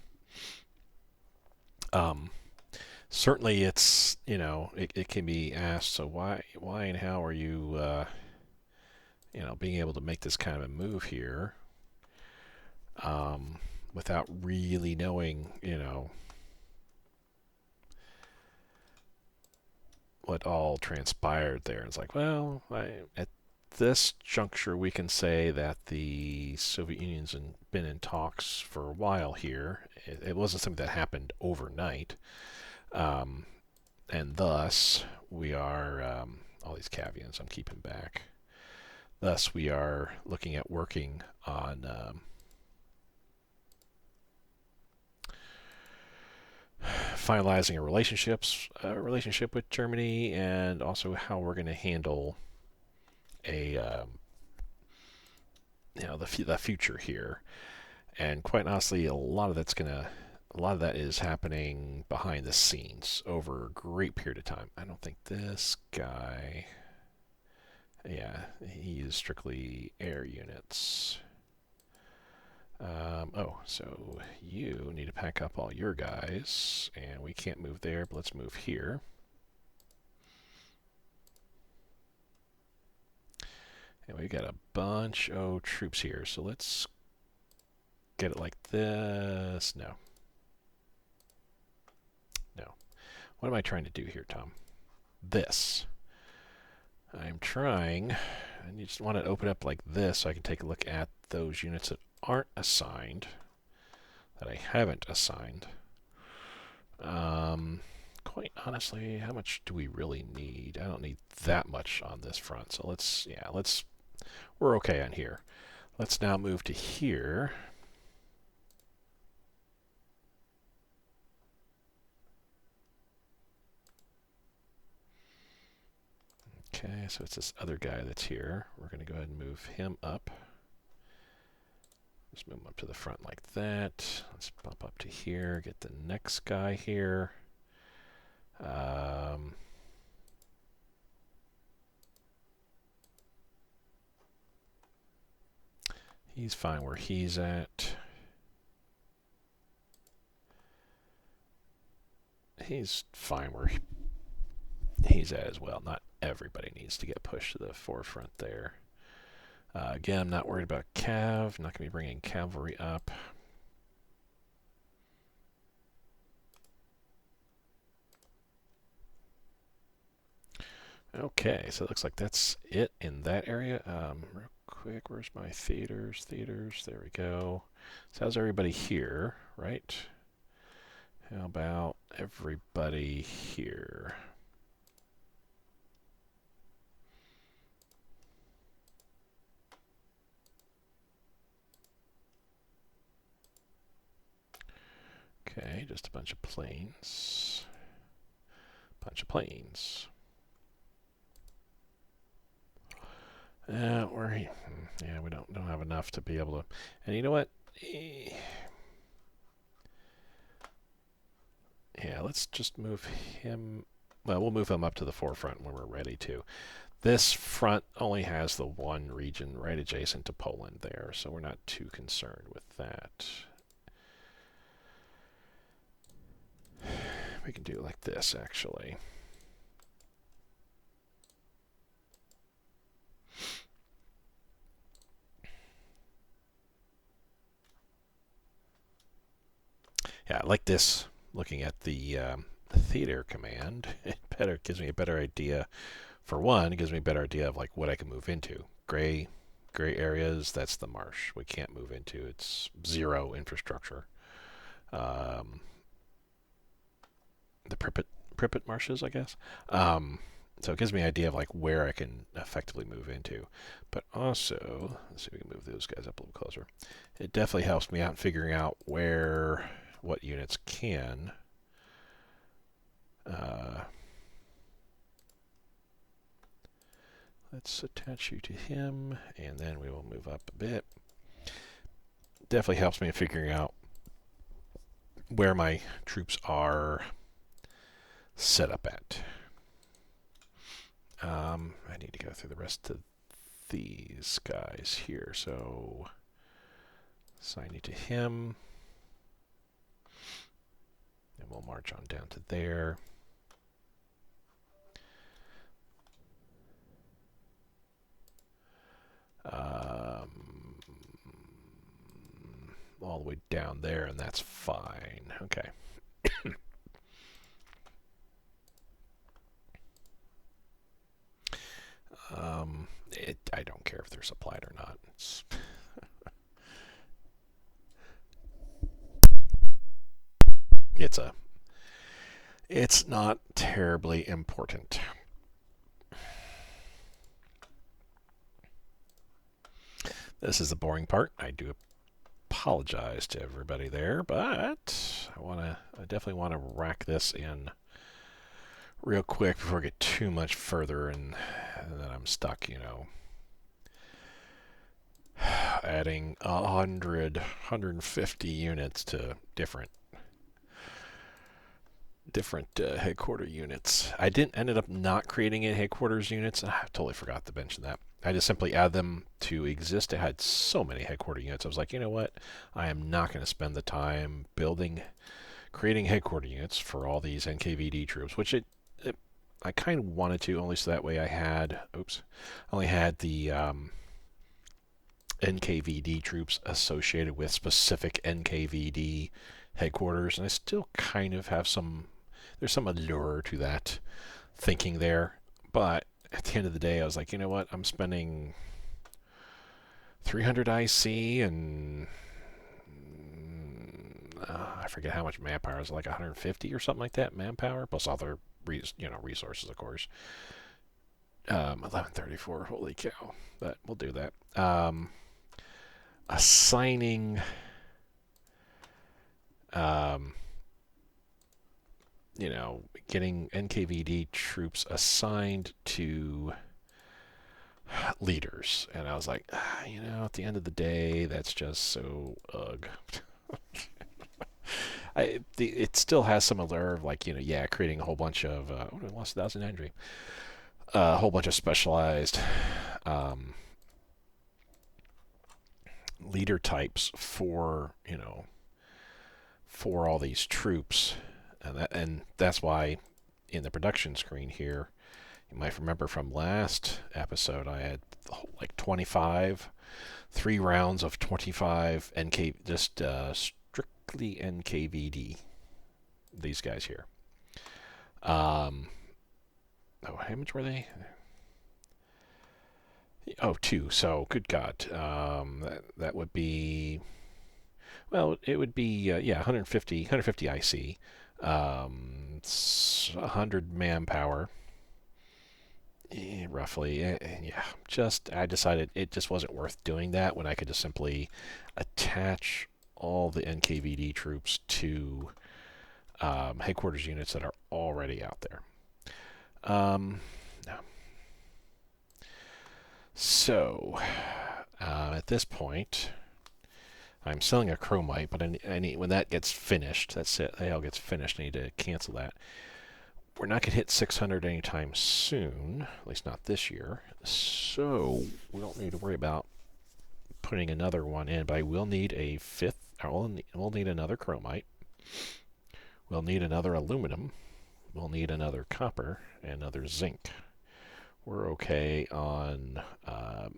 Certainly, it's, you know, it can be asked. So why and how are you you know, being able to make this kind of a move here without really knowing, you know, what all transpired there? It's like, well, at this juncture, we can say that the Soviet Union's been in talks for a while here. It wasn't something that happened overnight. And thus, we are, all these caveats I'm keeping back. Thus, we are looking at working on finalizing a relationship with Germany, and also how we're going to handle a you know, the future here. And quite honestly, a lot of that is happening behind the scenes over a great period of time. I don't think this guy, yeah, he uses strictly air units. Oh, so you need to pack up all your guys, and we can't move there, but let's move here. And we've got a bunch of troops here, so let's get it like this. No. No. What am I trying to do here, Tom? This. I'm trying, and you just want to open up like this so I can take a look at those units that aren't assigned, that I haven't assigned. Quite honestly, how much do we really need? I don't need that much on this front, so we're okay on here. Let's now move to here. Okay, so it's this other guy that's here. We're going to go ahead and move him up. Just move him up to the front like that. Let's bump up to here, get the next guy here. He's fine where he's at. He's fine where he's at as well. Not everybody needs to get pushed to the forefront there. Again, I'm not worried about cav. I'm not going to be bringing cavalry up. Okay, so it looks like that's it in that area. Real quick, where's my theaters? Theaters, there we go. So how's everybody here, right? How about everybody here? Okay, just a bunch of planes. Bunch of planes. Yeah, we don't have enough to be able to. And you know what? Yeah, let's just move him. Well, we'll move him up to the forefront when we're ready to. This front only has the one region right adjacent to Poland there, so we're not too concerned with that. We can do it like this, actually. Yeah, I like this. Looking at the theater command, it gives me a better idea. For one, it gives me a better idea of like what I can move into. Gray areas, that's the marsh. We can't move into. It's zero infrastructure. The Pripyat marshes, I guess. So it gives me an idea of like where I can effectively move into. But also, let's see if we can move those guys up a little closer. It definitely helps me out in figuring out what units can. Let's attach you to him, and then we will move up a bit. Definitely helps me in figuring out where my troops are set up at. I need to go through the rest of these guys here, so assign you to him. And we'll march on down to there. All the way down there, and that's fine. Okay. I don't care if they're supplied or not. It's not terribly important. This is the boring part. I do apologize to everybody there, but I definitely want to rack this in real quick before I get too much further and then I'm stuck, adding 150 units to different headquarter units. I ended up not creating any headquarters units. I totally forgot to mention that. I just simply add them to exist. I had so many headquarter units. I was like, you know what? I am not going to spend the time creating headquarter units for all these NKVD troops, which I kind of wanted to, only so that way I only had the NKVD troops associated with specific NKVD headquarters, and I still kind of have there's some allure to that thinking there, but at the end of the day, I was like, you know what? I'm spending 300 IC and I forget how much manpower. It was like 150 or something like that manpower, plus other resources, of course. 1134. Holy cow! But we'll do that. Assigning. Getting NKVD troops assigned to leaders. And I was like, at the end of the day, that's just so ugh. It still has some allure of like, creating a whole bunch of, I lost 1,000 energy. A whole bunch of specialized leader types for all these troops, and that's why in the production screen here You might remember from last episode, I had like 25, 3 rounds of 25 NK, just strictly NKVD. These guys here. Oh, how much were they? Oh, 2. So, good God, that would be, well, it would be yeah, 150 IC, 100 manpower, roughly. Yeah, I decided it just wasn't worth doing that when I could just simply attach all the NKVD troops to headquarters units that are already out there. No. So, at this point, I'm selling a chromite, but I need, when that gets finished, that's it, that all gets finished, I need to cancel that. We're not going to hit 600 anytime soon, at least not this year, so we don't need to worry about putting another one in, but I will need a fifth, we'll need another chromite, we'll need another aluminum, we'll need another copper, and another zinc. We're okay on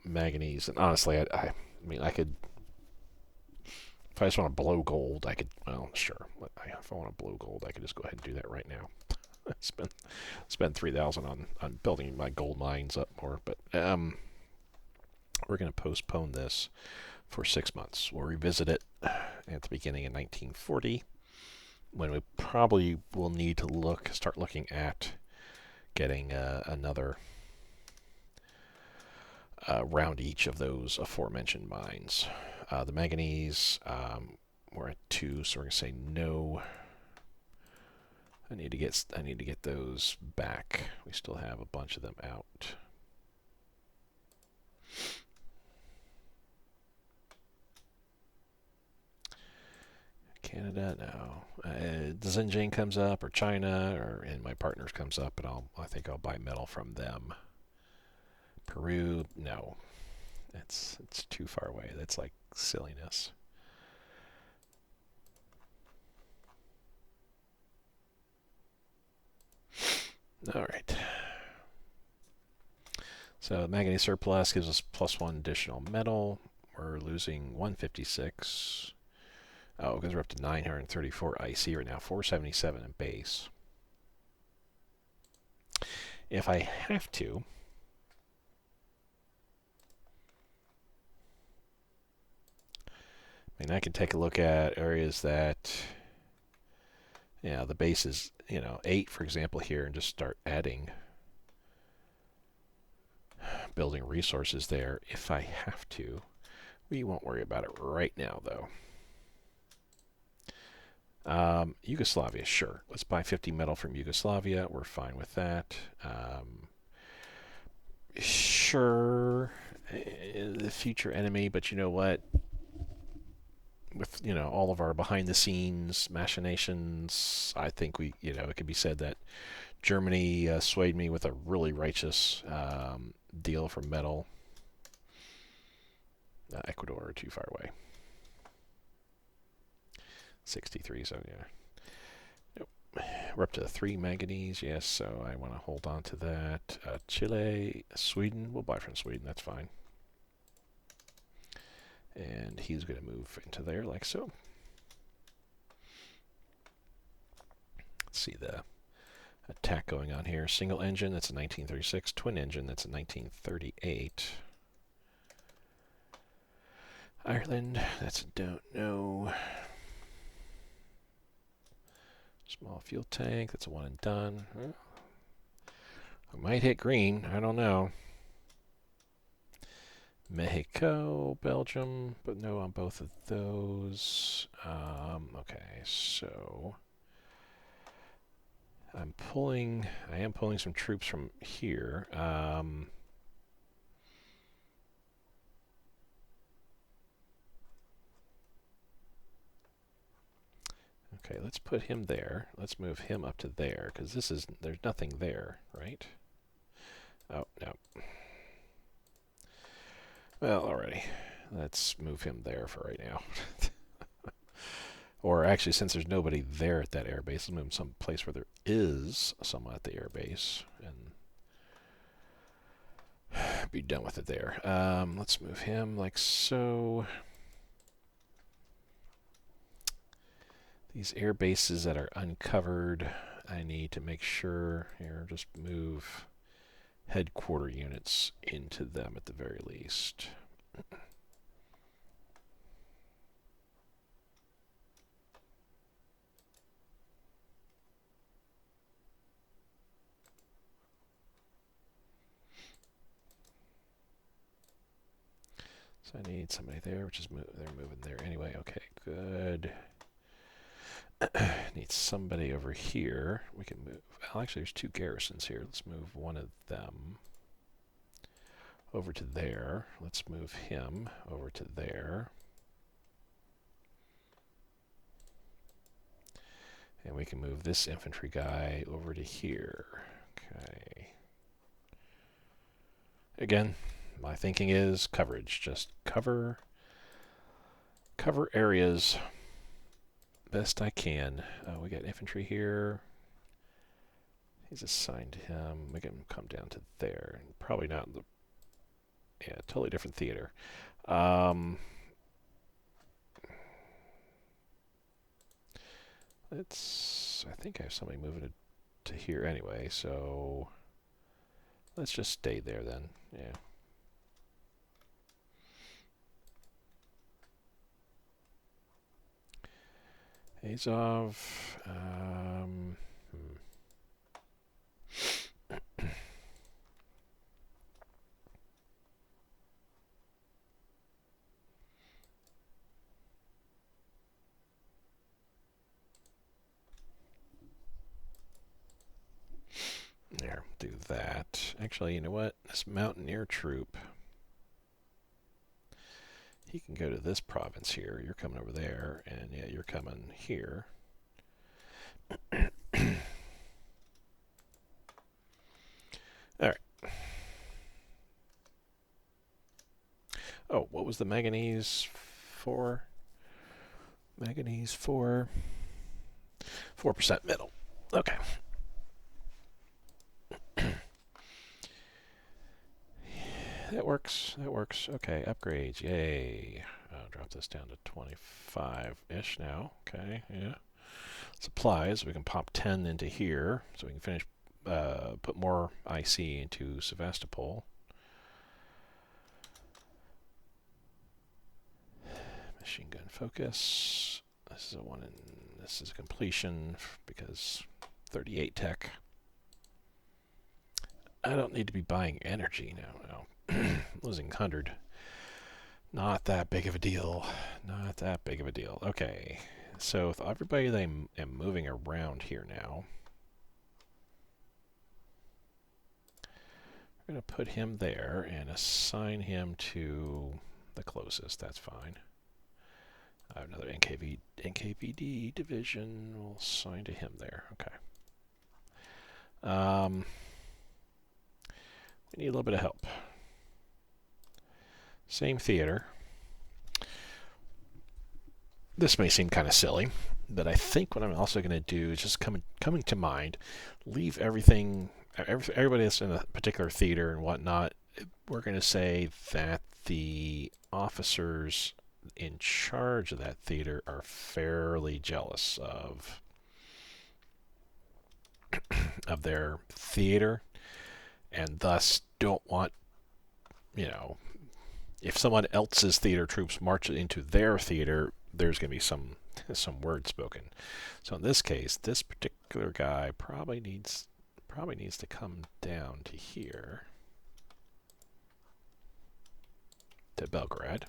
manganese, and honestly, I mean, I could, if I just want to blow gold, I could, well, sure, if I want to blow gold, I could just go ahead and do that right now. spend 3,000 on building my gold mines up more, but we're going to postpone this for 6 months. We'll revisit it at the beginning of 1940, when we probably will need to start looking at getting another round each of those aforementioned mines. The manganese, we're at 2, so we're going to say no. I need to get those back. We still have a bunch of them out. Canada, no. The Xinjiang comes up, or China, and my partners comes up, and I think I'll buy metal from them. Peru, no. It's too far away. That's like silliness. All right. So manganese surplus gives us +1 additional metal. We're losing 156. Oh, because we're up to 934 IC right now, 477 in base. If I have to, I mean, I can take a look at areas that, the base is, 8, for example, here, and just start adding building resources there if I have to. We won't worry about it right now, though. Yugoslavia, sure. Let's buy 50 metal from Yugoslavia. We're fine with that. Sure, the future enemy, but you know what? With all of our behind-the-scenes machinations, I think it could be said that Germany swayed me with a really righteous deal for metal. Ecuador, too far away. 63, so yeah. Nope. We're up to 3 manganese, yes, so I want to hold on to that. Chile, Sweden, we'll buy from Sweden, that's fine. And he's going to move into there like so. Let's see the attack going on here. Single engine, that's a 1936. Twin engine, that's a 1938. Ireland, that's a don't know. Small fuel tank, that's a one and done. I might hit green, I don't know. Mexico, Belgium, but no on both of those. Okay, so I am pulling some troops from here. Okay, let's put him there. Let's move him up to there, because there's nothing there, right? Oh, no. Well, alrighty. Let's move him there for right now. Or actually, since there's nobody there at that airbase, let's move him someplace where there is someone at the airbase. And be done with it there. Let's move him like so. These air bases that are uncovered, I need to make sure here, just move headquarter units into them at the very least. So I need somebody there, which is they're moving there anyway. Okay, good. Need somebody over here. We can move. Well, actually, there's two garrisons here. Let's move one of them over to there. Let's move him over to there. And we can move this infantry guy over to here. Okay. Again, my thinking is coverage. Just cover areas best I can. We got infantry here. He's assigned to him. We can come down to there. Probably not in the... Yeah, totally different theater. I think I have somebody moving it to here anyway, so let's just stay there then. Yeah. Azov. There, do that. Actually, you know what? This mountaineer troop, he can go to this province here. You're coming over there, and yeah, you're coming here. All right. Oh, what was the manganese for? Manganese for 4% metal. Okay. That works. That works. Okay, upgrades. Yay. I'll drop this down to 25-ish now. Okay, yeah. Supplies. We can pop 10 into here, so we can finish. Put more IC into Sevastopol. Machine gun focus. This is a one. This is a completion because 38 tech. I don't need to be buying energy now. No. Losing 100. Not that big of a deal. Not that big of a deal. Okay. So with everybody that I am moving around here now, we're going to put him there and assign him to the closest. That's fine. I have another NKVD division. We'll assign to him there. Okay. We need a little bit of help. Same theater. This may seem kind of silly, but I think what I'm also going to do is just coming to mind, leave everything, everybody that's in a particular theater and whatnot, we're going to say that the officers in charge of that theater are fairly jealous of their theater, and thus don't want, you know, if someone else's theater troops march into their theater, there's going to be some word spoken. So in this case, this particular guy probably needs to come down to here, to Belgrade.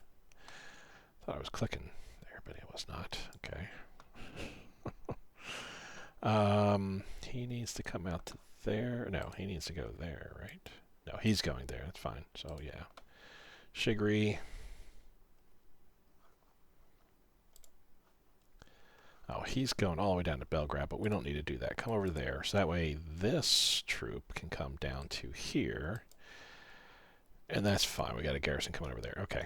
Thought I was clicking there, but it was not. Okay. He needs to come out to there. No, he needs to go there, right? No, he's going there. That's fine. So yeah. Shigri. Oh, he's going all the way down to Belgrade, but we don't need to do that. Come over there. So that way this troop can come down to here. And that's fine. We got a garrison coming over there. Okay.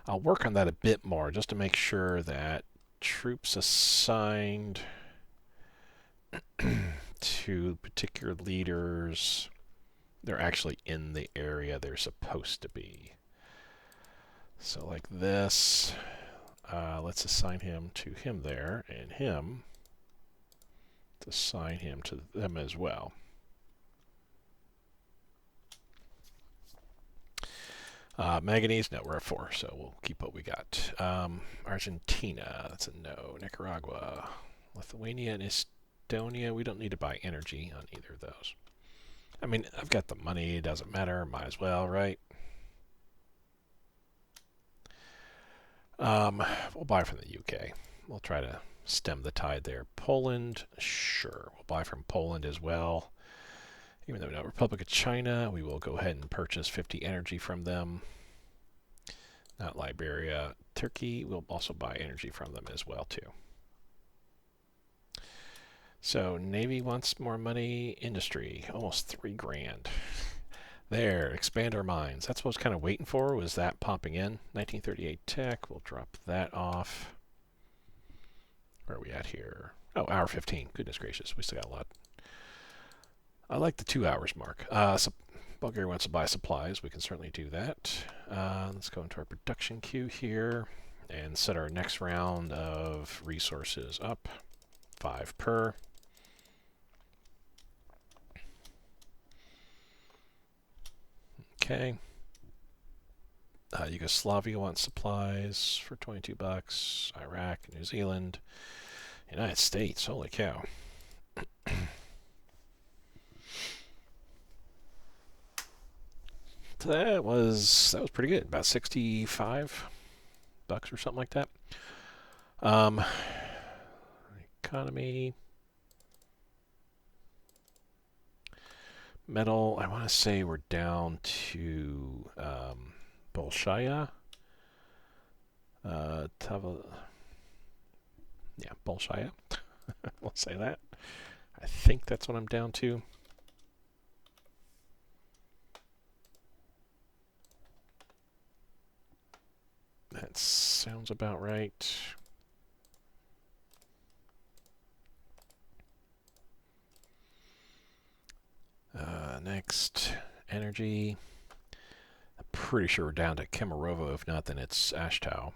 I'll work on that a bit more just to make sure that troops assigned to particular leaders they're actually in the area they're supposed to be. So like this, let's assign him to him there, and him to assign him to them as well. Manganese, no, we're at 4, so we'll keep what we got. Argentina, that's a no. Nicaragua, Lithuania, and Estonia, we don't need to buy energy on either of those. I mean, I've got the money, it doesn't matter, might as well, right? We'll buy from the UK. We'll try to stem the tide there. Poland, sure, we'll buy from Poland as well. Even though we're not Republic of China, we will go ahead and purchase 50 energy from them. Not Liberia. Turkey, we'll also buy energy from them as well, too. So, Navy wants more money. Industry, almost 3 grand. There, expand our mines. That's what I was kind of waiting for, was that popping in. 1938 tech, we'll drop that off. Where are we at here? Oh, hour 15. Goodness gracious, we still got a lot. I like the 2 hours mark. So Bulgaria wants to buy supplies. We can certainly do that. Let's go into our production queue here and set our next round of resources up. 5 per. Okay. Yugoslavia wants supplies for 22 bucks. Iraq, New Zealand, United States. Holy cow. That was pretty good. About 65 bucks or something like that. Economy. Metal, I want to say we're down to Bolshaya. Yeah, Bolshaya. We'll say that. I think that's what I'm down to. That sounds about right. Next, energy. I'm pretty sure we're down to Kemerovo. If not, then it's Ashtau.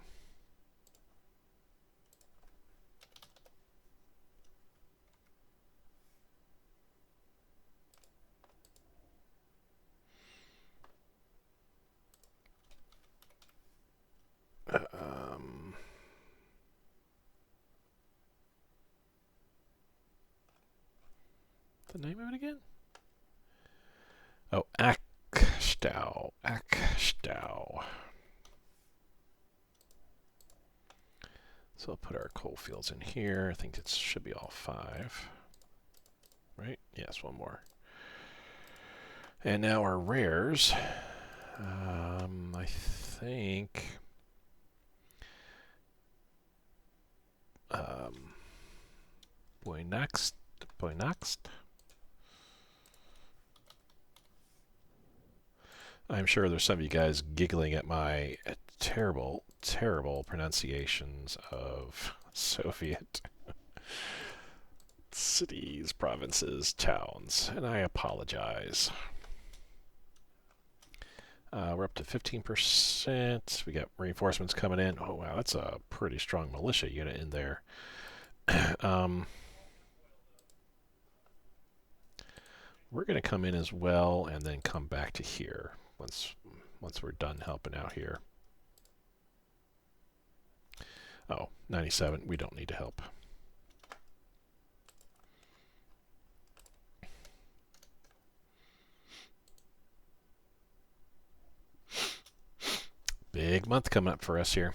The name of it again? Oh, Ashtau. Ashtau. So I'll put our coal fields in here. I think it should be all 5. Right? Yes, one more. And now our rares. I think... Boy next. I'm sure there's some of you guys giggling at my terrible, terrible pronunciations of Soviet cities, provinces, towns, and I apologize. We're up to 15%. We got reinforcements coming in. Oh, wow, that's a pretty strong militia unit in there. We're going to come in as well and then come back to here once we're done helping out here. Oh, 97. We don't need to help. Big month coming up for us here.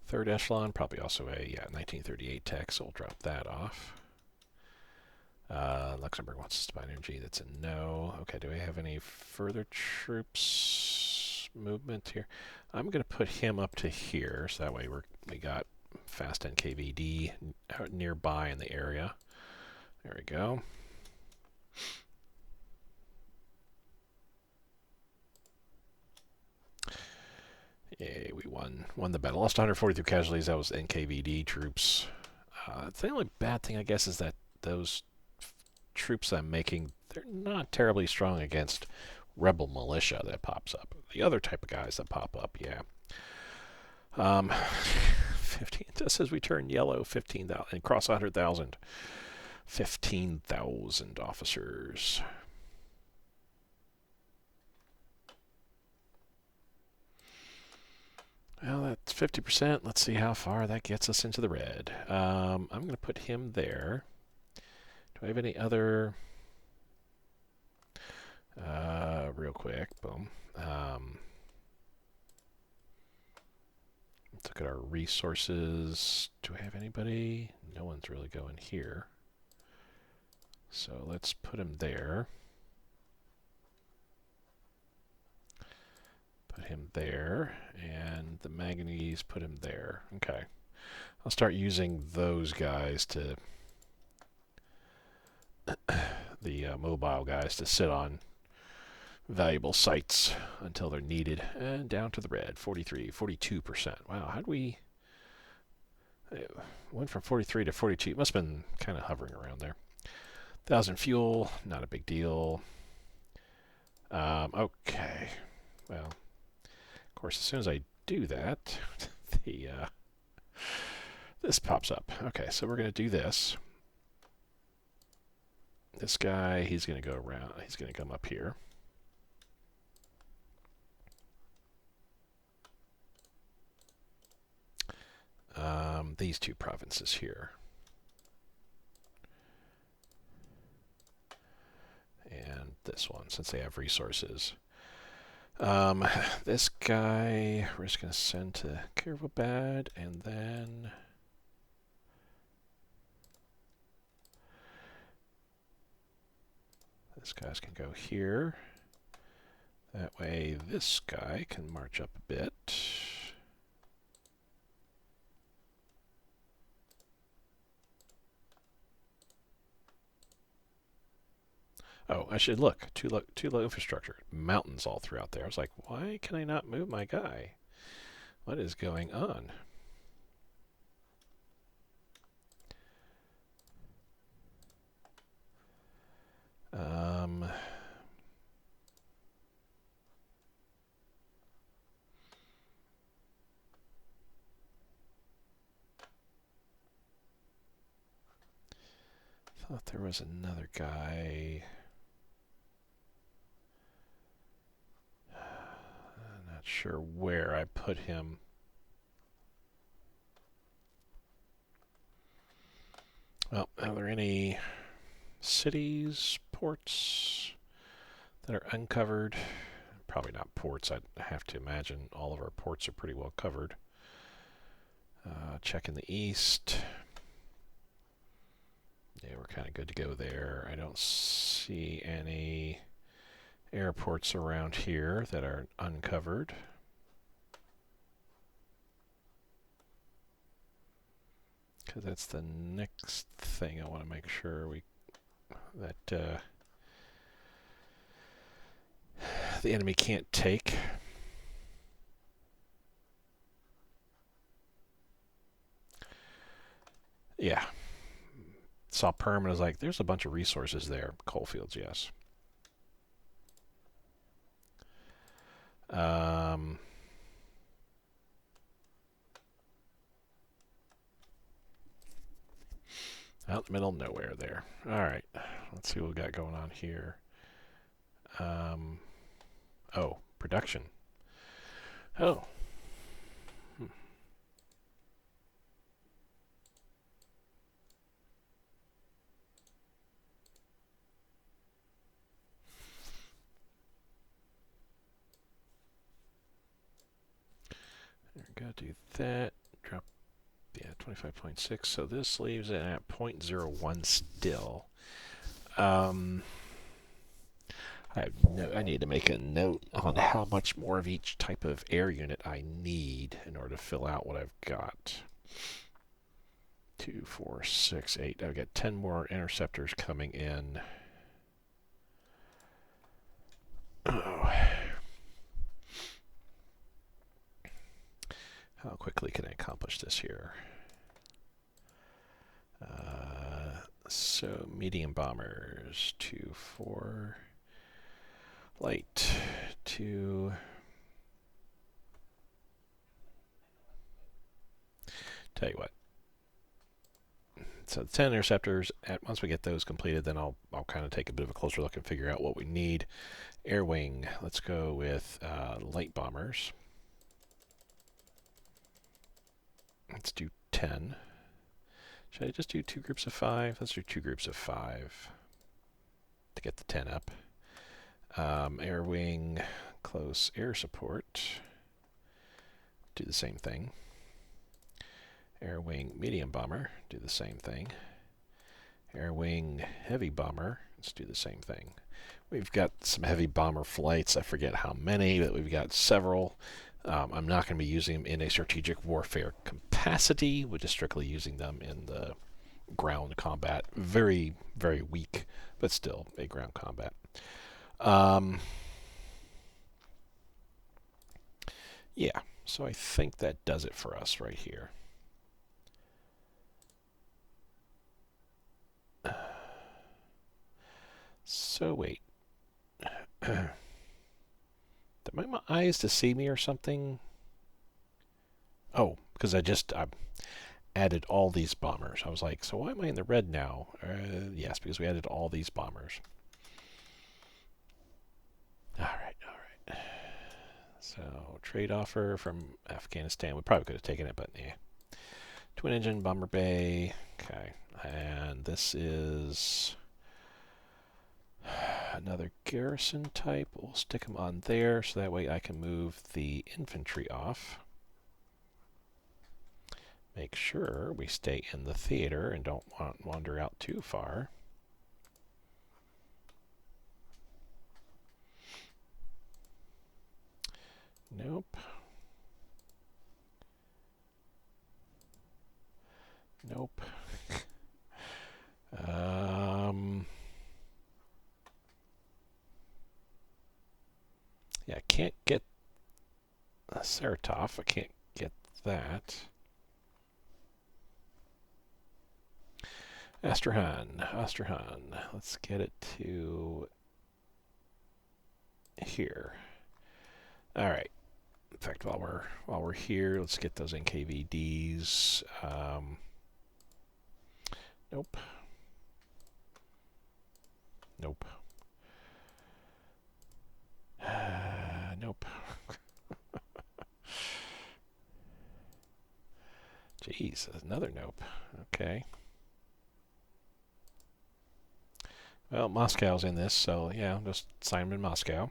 Third echelon, probably also a 1938 tech, so we'll drop that off. Luxembourg wants us to buy energy. That's a no. Okay, do we have any further troops movement here? I'm going to put him up to here, so that way we got fast NKVD nearby in the area. There we go. Yay, we won the battle. Lost 142 casualties. That was NKVD troops. The only bad thing, I guess, is that those troops I'm making they're not terribly strong against rebel militia that pops up. The other type of guys that pop up, yeah. 15, just says we turn yellow, 15,000, and cross 100,000. 15,000 officers. Well, that's 50%. Let's see how far that gets us into the red. I'm going to put him there. Do I have any other... real quick, boom. Let's look at our resources. Do I have anybody? No one's really going here. So let's put him there. Put him there. And the manganese, put him there. Okay. I'll start using those guys to... the mobile guys to sit on valuable sites until they're needed. And down to the red, 43, 42%. Wow, how'd we... It went from 43 to 42. It must have been kind of hovering around there. 1,000 fuel, not a big deal. Okay. Well, of course, as soon as I do that, the this pops up. Okay, so we're going to do this. This guy, he's going to go around. He's going to come up here. These two provinces here. And this one, since they have resources. This guy, we're just going to send to Kirvabad, and then... This guys can go here. That way this guy can march up a bit. Oh, I should look. Too low infrastructure. Mountains all throughout there. I was like, why can I not move my guy? What is going on? Thought there was another guy. I'm not sure where I put him. Well, are there any cities, ports that are uncovered? Probably not ports. I'd have to imagine all of our ports are pretty well covered. Check in the east. Yeah, we're kind of good to go there. I don't see any airports around here that are uncovered. Because that's the next thing I want to make sure that the enemy can't take. Yeah. Saw Perm and was like, there's a bunch of resources there. Coalfields, yes. Out in the middle of nowhere there. All right. Let's see what we got going on here. Oh, production. Oh. We're going to do that. Drop, yeah, 25.6. So this leaves it at 0.01 still. I need to make a note on how much more of each type of air unit I need in order to fill out what I've got. 2, 4, 6, 8. I've got 10 more interceptors coming in. Oh. How quickly can I accomplish this here? So medium bombers, 2, 4, light, 2. Tell you what. So the 10 interceptors, once we get those completed, then I'll kind of take a bit of a closer look and figure out what we need. Air wing, let's go with light bombers. Let's do 10. Should I just do 2 groups of 5? Let's do 2 groups of 5 to get the 10 up. Air wing, close air support. Do the same thing. Air wing, medium bomber. Do the same thing. Air wing, heavy bomber. Let's do the same thing. We've got some heavy bomber flights. I forget how many, but we've got several. I'm not going to be using them in a strategic warfare capacity. We're just strictly using them in the ground combat. Very, very weak, but still a ground combat. Yeah, so I think that does it for us right here. So wait. Did my eyes deceive me or something? Oh, because I added all these bombers. I was like, so why am I in the red now? Yes, because we added all these bombers. All right. So trade offer from Afghanistan. We probably could have taken it, but yeah. Twin engine bomber bay. Okay, and this is another garrison type. We'll stick them on there so that way I can move the infantry off. Make sure we stay in the theater and don't wander out too far. Nope. Nope. Yeah, I can't get Saratov. I can't get that. Astrahan. Let's get it to here. All right. In fact, while we're here, let's get those NKVDs. Nope. Nope. Nope. Jeez, another nope. Okay. Well, Moscow's in this, so yeah, just sign him in Moscow.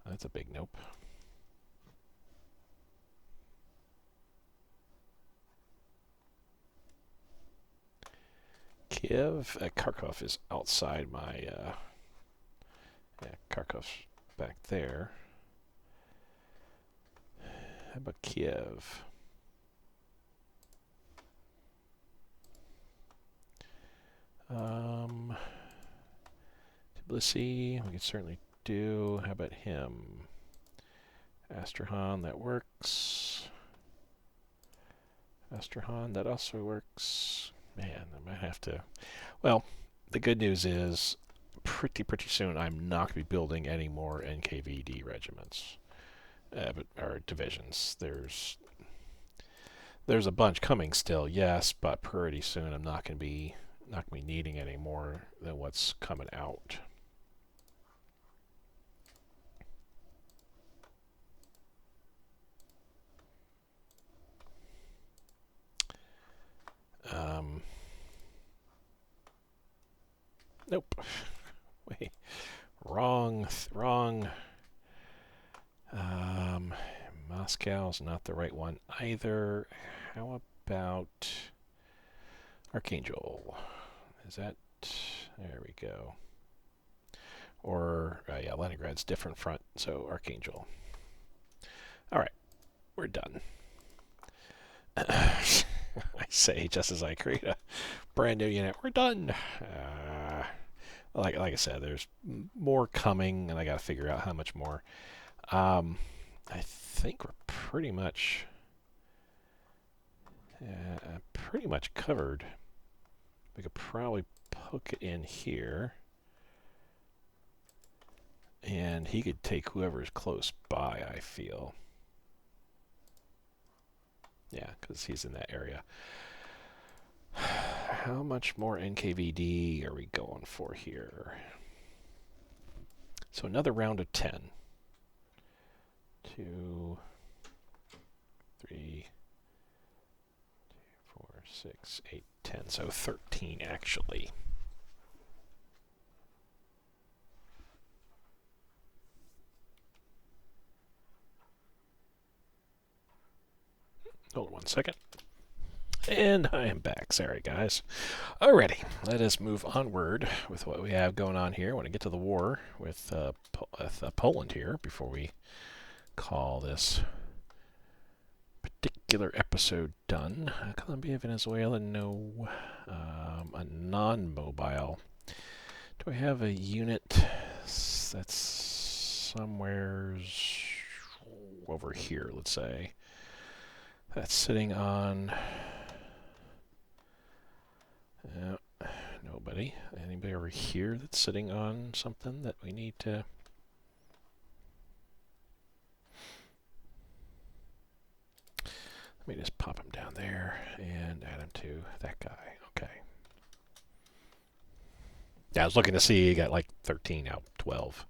That's a big nope. Kiev, Kharkov is outside my. Yeah, Kharkov's back there. How about Kiev? Tbilisi, we can certainly do. How about him? Astrahan, that works. Astrahan, that also works. Man, I might have to. Well, the good news is pretty soon I'm not going to be building any more NKVD regiments or divisions. There's a bunch coming still, yes, but pretty soon I'm not going to be needing any more than what's coming out. Nope. Wait. Wrong. Moscow's not the right one either. How about Archangel? Is that... There we go. Or, yeah, Leningrad's different front, so Archangel. All right. We're done. I say just as I create a brand new unit. We're done. Like I said, there's more coming, and I got to figure out how much more. I think we're pretty much pretty much covered. We could probably hook it in here. And he could take whoever's close by, I feel. Yeah, because he's in that area. How much more NKVD are we going for here? So another round of 10. 2, 3, 4, 6, 8, 10. So 13, actually. Hold on 1 second. And I am back. Sorry, guys. Alrighty, let us move onward with what we have going on here. I want to get to the war with Poland here before we call this particular episode done. Colombia, Venezuela, no. A non-mobile. Do I have a unit that's somewhere over here, let's say? That's sitting on... nobody. Anybody over here that's sitting on something that we need to... Let me just pop him down there and add him to that guy. Okay. Yeah, I was looking to see, you got like 13 out, 12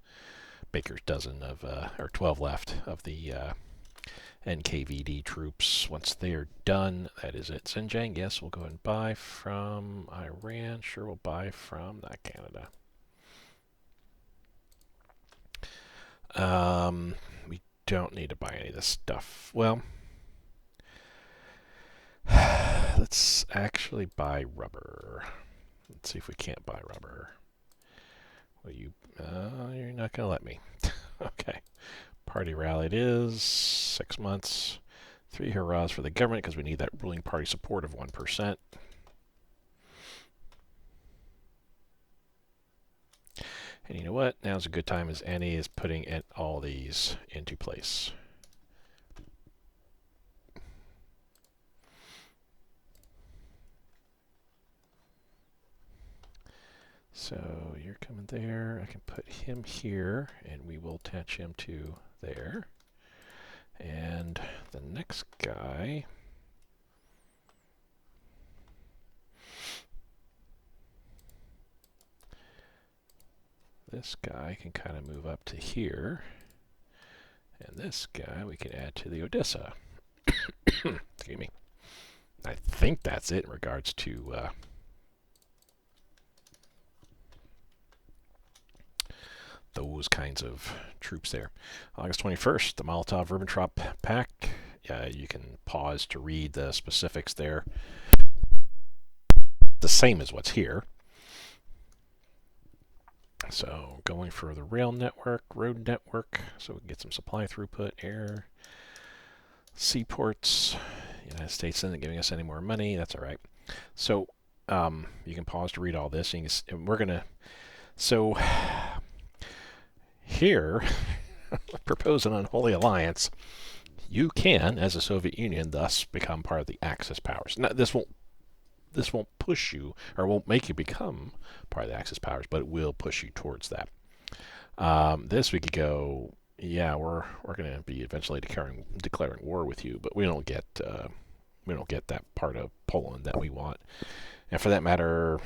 baker's dozen of, or 12 left of the NKVD troops. Once they are done, that is it. Xinjiang, yes, we'll go ahead and buy from Iran. Sure, we'll buy from, not Canada. We don't need to buy any of this stuff. Well, let's actually buy rubber. Let's see if we can't buy rubber. Will you? You're not going to let me. Okay. Party rally it is. 6 months. 3 hurrahs for the government because we need that ruling party support of 1%. And you know what? Now's a good time as Annie is putting all these into place. So you're coming there. I can put him here, and we will attach him to there. And the next guy... This guy can kind of move up to here. And this guy we can add to the Odessa. Excuse me. I think that's it in regards to... those kinds of troops there. August 21st, the Molotov-Ribbentrop Pact. You can pause to read the specifics there. The same as what's here. So going for the rail network, road network, so we can get some supply throughput, air, seaports. United States isn't giving us any more money. That's all right. So you can pause to read all this. And we're going to... So... Here, propose an unholy alliance. You can, as a Soviet Union, thus become part of the Axis powers. Now, this won't push you, or won't make you become part of the Axis powers, but it will push you towards that. This we could go. Yeah, we're going to be eventually declaring war with you, but we don't get that part of Poland that we want. And for that matter.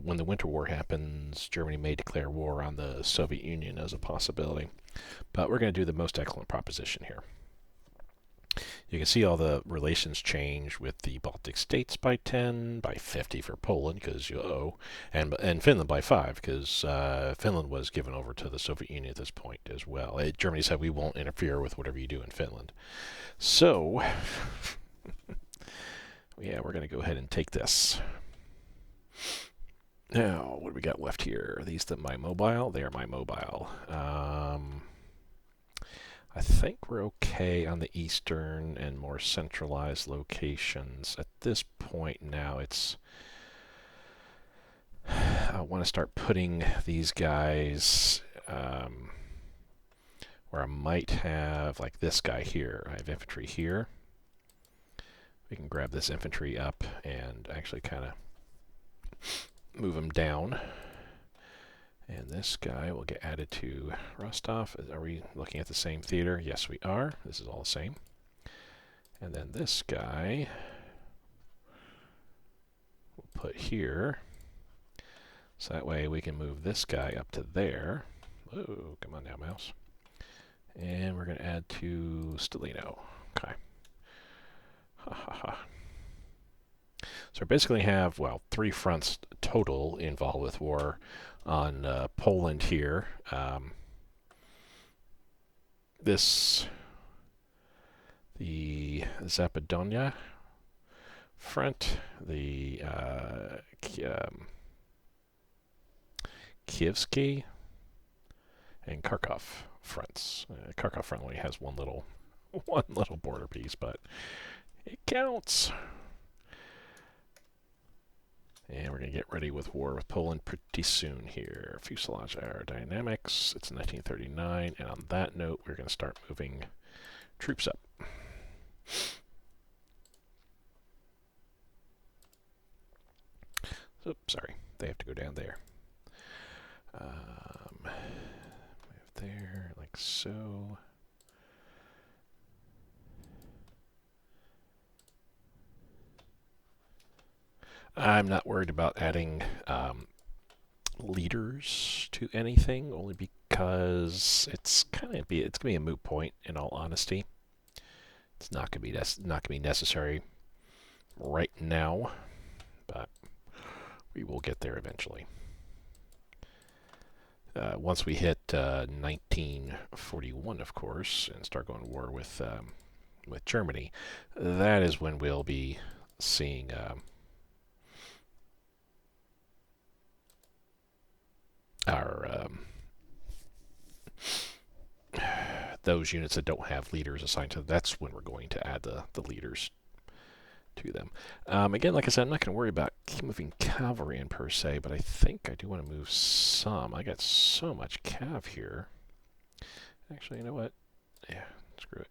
When the Winter War happens, Germany may declare war on the Soviet Union as a possibility. But we're going to do the most excellent proposition here. You can see all the relations change with the Baltic states by 10, by 50 for Poland, because and Finland by 5, because Finland was given over to the Soviet Union at this point as well. Germany said we won't interfere with whatever you do in Finland. So, yeah, we're going to go ahead and take this. Now, what do we got left here? Are these my mobile? They are my mobile. I think we're okay on the eastern and more centralized locations. At this point now, I want to start putting these guys where I might have, like this guy here. I have infantry here. We can grab this infantry up and actually kind of move him down. And this guy will get added to Rostov. Are we looking at the same theater? Yes, we are. This is all the same. And then this guy we'll put here. So that way we can move this guy up to there. Oh, come on now, mouse. And we're going to add to Stelino. Okay. Ha ha ha. So we basically have, well, 3 fronts total involved with war on Poland here. The Zapodonia front, the Kievsky, and Kharkov fronts. Kharkov front only has one little border piece, but it counts. And we're going to get ready with war with Poland pretty soon here. Fuselage aerodynamics, it's 1939, and on that note, we're going to start moving troops up. Oops, sorry, they have to go down there. Move there, like so. I'm not worried about adding leaders to anything, only because it's gonna be a moot point. In all honesty, it's not gonna be necessary right now, but we will get there eventually. Once we hit 1941, of course, and start going to war with Germany, that is when we'll be seeing our those units that don't have leaders assigned to them. That's when we're going to add the leaders to them. Again, like I said, I'm not going to worry about moving cavalry in per se, but I think I do want to move some. I got so much cav here. Actually, you know what? Yeah, screw it.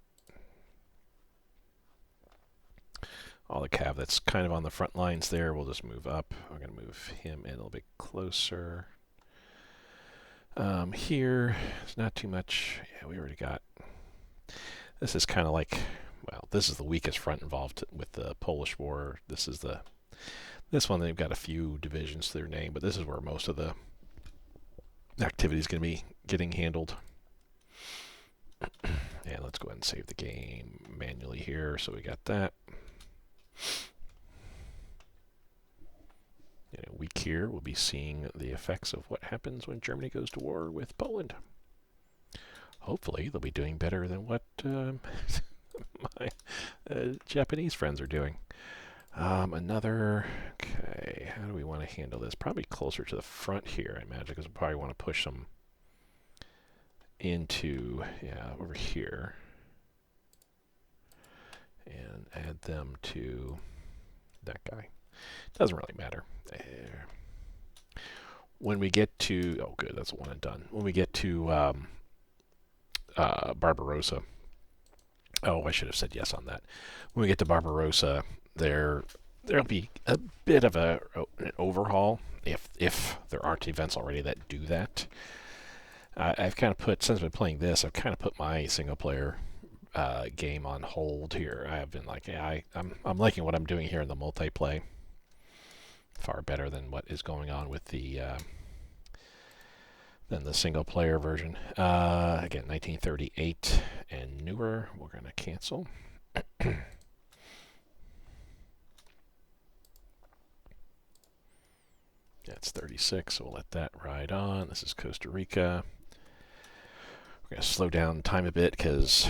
All the cav that's kind of on the front lines there, we'll just move up. I'm going to move him in a little bit closer. Here, it's not too much. Yeah, we already got. This is kind of like, well, this is the weakest front involved with the Polish War. This one they've got a few divisions to their name, but this is where most of the activity is going to be getting handled. And let's go ahead and save the game manually here. So we got that. In a week here, we'll be seeing the effects of what happens when Germany goes to war with Poland. Hopefully, they'll be doing better than what my Japanese friends are doing. Okay, how do we want to handle this? Probably closer to the front here, I imagine, because we probably want to push them into, over here. And add them to that guy. Doesn't really matter. When we get to, oh good, that's one and done. When we get to Barbarossa, oh, I should have said yes on that. When we get to Barbarossa, there'll be a bit of an overhaul if there aren't events already that do that. I've kind of put, since I've been playing this, I've kind of put my single player game on hold here. I have been like, yeah, I'm liking what I'm doing here in the multiplayer. Far better than what is going on with the than the single player version. Again, 1938 and newer. We're going to cancel. That's 36, so we'll let that ride on. This is Costa Rica. We're going to slow down time a bit because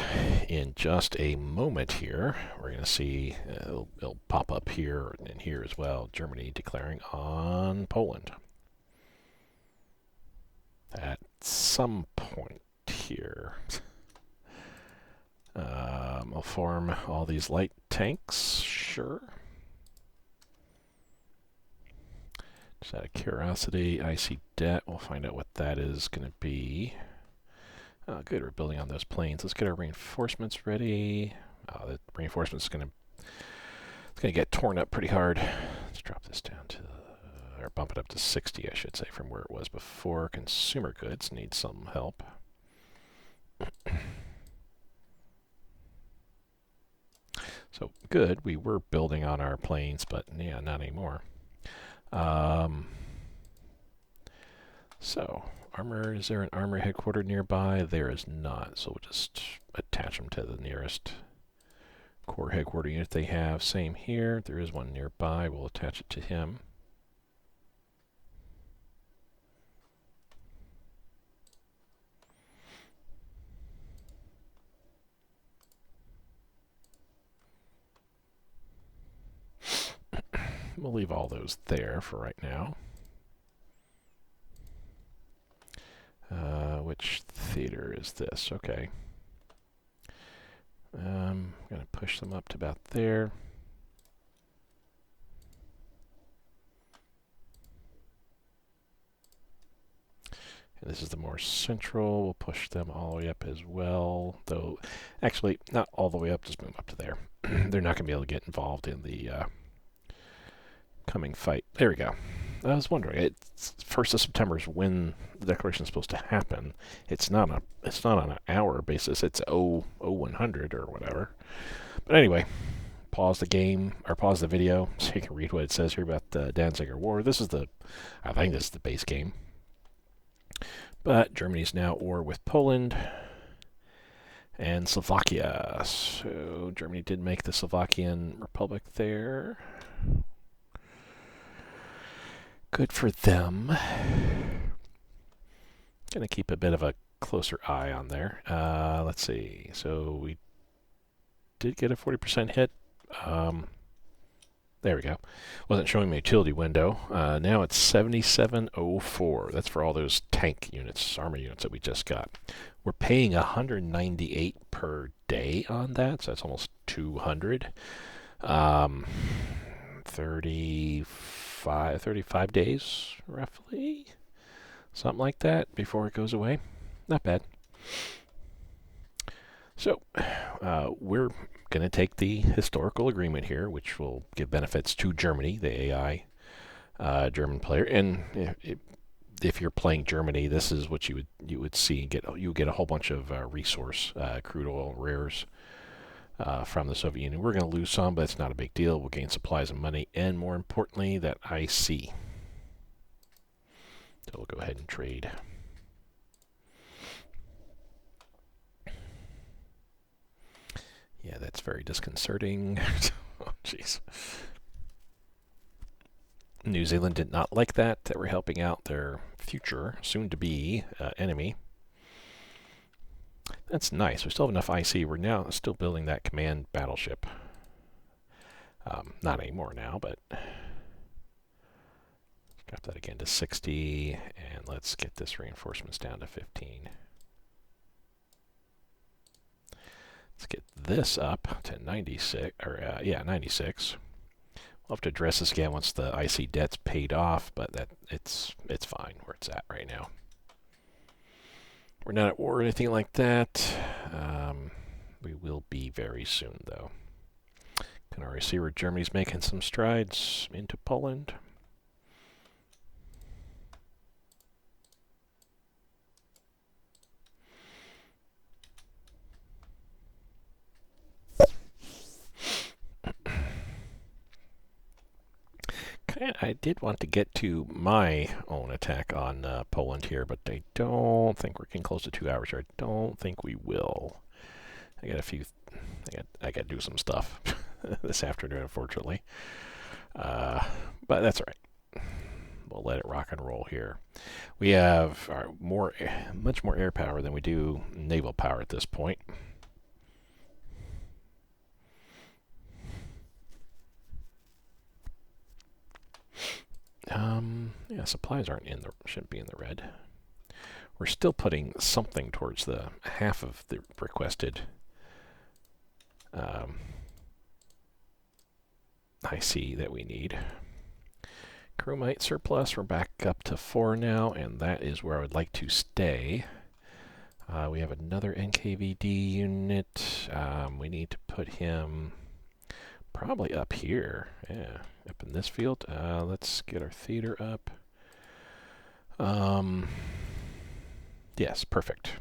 in just a moment here, we're going to see it'll pop up here and here as well. Germany declaring on Poland. At some point here, I'll form all these light tanks. Sure. Just out of curiosity, icy debt. We'll find out what that is going to be. Oh, good, we're building on those planes. Let's get our reinforcements ready. The reinforcements is going to going to get torn up pretty hard. Let's drop this down to, or bump it up to 60, I should say, from where it was before. Consumer goods need some help. So good, we were building on our planes, but yeah, not anymore. So, armor, is there an armor headquarters nearby? There is not, so we'll just attach them to the nearest core headquarters unit they have. Same here, there is one nearby, we'll attach it to him. We'll leave all those there for right now. Which theater is this? Okay. I'm going to push them up to about there. And this is the more central. We'll push them all the way up as well. Though, actually, not all the way up, just move up to there. They're not going to be able to get involved in the coming fight. There we go. I was wondering, it's 1st of September is when the declaration is supposed to happen. It's not on an hour basis. It's 0100 or whatever. But anyway, pause the game or pause the video so you can read what it says here about the Danziger War. I think this is the base game. But Germany's now at war with Poland and Slovakia. So Germany did make the Slovakian Republic there. Good for them. Gonna keep a bit of a closer eye on there. Let's see. So we did get a 40% hit. There we go. Wasn't showing me a utility window. Now it's 7704. That's for all those tank units, armor units that we just got. We're paying 198 per day on that, so that's almost 200. 35 days, roughly. Something like that before it goes away. Not bad. So, we're going to take the historical agreement here, which will give benefits to Germany, the AI German player. And if you're playing Germany, this is what you would see. You get a whole bunch of resource, crude oil, rares, from the Soviet Union. We're going to lose some, but it's not a big deal. We'll gain supplies and money, and more importantly, that IC. So we'll go ahead and trade. Yeah, that's very disconcerting. Oh, jeez. New Zealand did not like that we're helping out their future, soon-to-be enemy. That's nice. We still have enough IC. We're now still building that command battleship. Not anymore now, but drop that again to 60, and let's get this reinforcements down to 15. Let's get this up to 96, or 96. We'll have to address this again once the IC debt's paid off, but it's fine where it's at right now. We're not at war or anything like that. We will be very soon, though. Can already see where Germany's making some strides into Poland. I did want to get to my own attack on Poland here, but I don't think we're getting close to 2 hours here. I don't think we will. I got to do some stuff this afternoon, unfortunately. But that's all right. We'll let it rock and roll here. We have much more air power than we do naval power at this point. Yeah, supplies shouldn't be in the red. We're still putting something towards the half of the requested IC that we need. Chromite surplus, we're back up to 4 now, and that is where I would like to stay. We have another NKVD unit. We need to put him Probably up here. Yeah, up in this field. Let's get our theater up. Yes, perfect.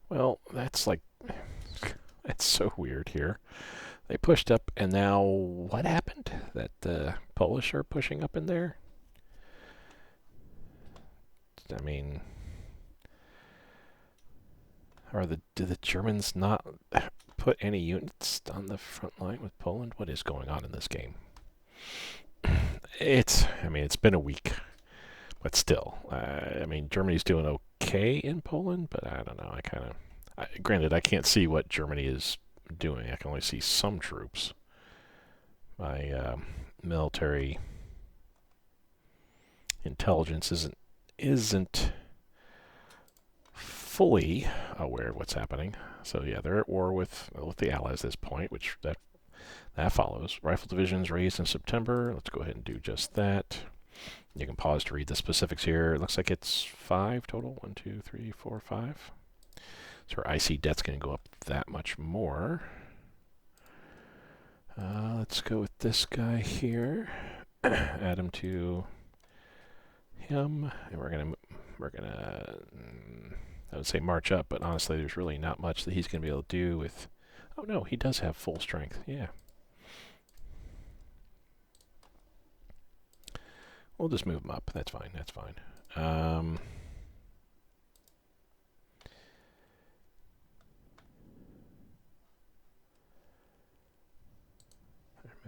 Well, that's like, that's so weird here. They pushed up, and now what happened? That the Polish are pushing up in there? I mean, do the Germans not put any units on the front line with Poland? What is going on in this game? I mean, it's been a week, but still, I mean, Germany's doing okay in Poland, but I don't know. Granted, I can't see what Germany is doing. I can only see some troops. My military intelligence isn't fully aware of what's happening. So yeah, they're at war with the Allies at this point, which that follows. Rifle divisions raised in September. Let's go ahead and do just that. You can pause to read the specifics here. It looks like it's 5 total. 1, 2, 3, 4, 5. So our IC debt's going to go up that much more. Let's go with this guy here. Add him to him, and we're gonna I would say march up, but honestly, there's really not much that he's gonna be able to do with. Oh no, he does have full strength. Yeah. We'll just move him up. That's fine. That's fine. Move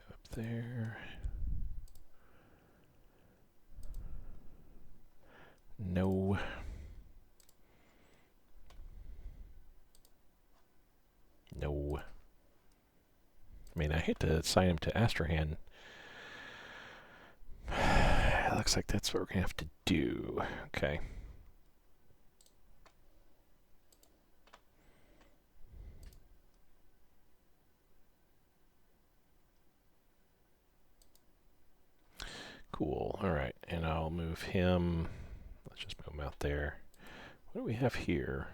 up there. No. No. I mean, I hate to assign him to Astrahan. It looks like that's what we're going to have to do. Okay. Cool. All right. And I'll move him. Let's just move him out there. What do we have here?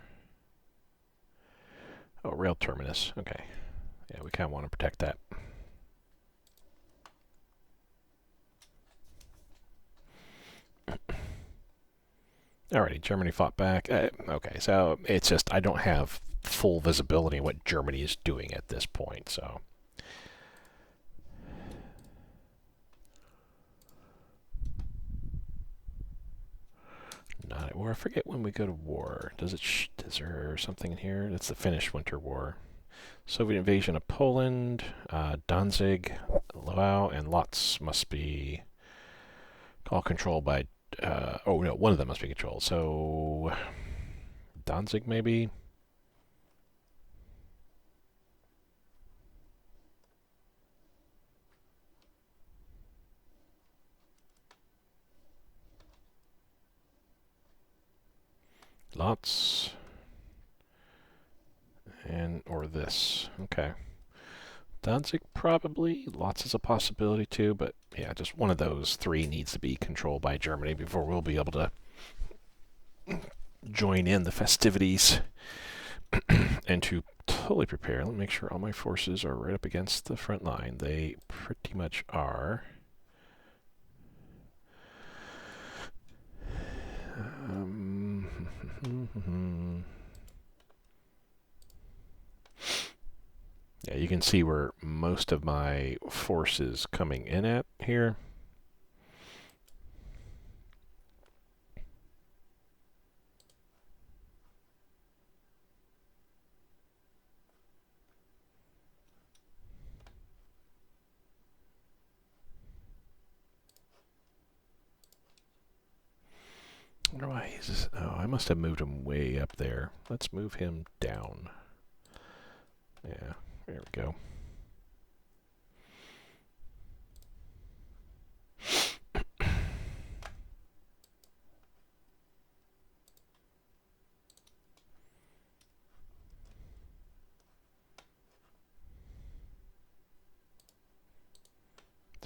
Oh, rail terminus. Okay. Yeah, we kind of want to protect that. Alrighty, Germany fought back. Okay, so it's just I don't have full visibility of what Germany is doing at this point, so. Not at war. I forget when we go to war. Is there something in here? That's the Finnish Winter War. Soviet invasion of Poland, Danzig, Lwów, and Lotz must be all controlled by. Oh no, one of them must be controlled. So Danzig maybe. Lotz. Or this. Okay. Danzig probably. Lots is a possibility too, but yeah, just one of those 3 needs to be controlled by Germany before we'll be able to join in the festivities and to totally prepare. Let me make sure all my forces are right up against the front line. They pretty much are. Yeah, you can see where most of my force is coming in at here. I wonder why he's just, oh, I must have moved him way up there. Let's move him down. Yeah, there we go.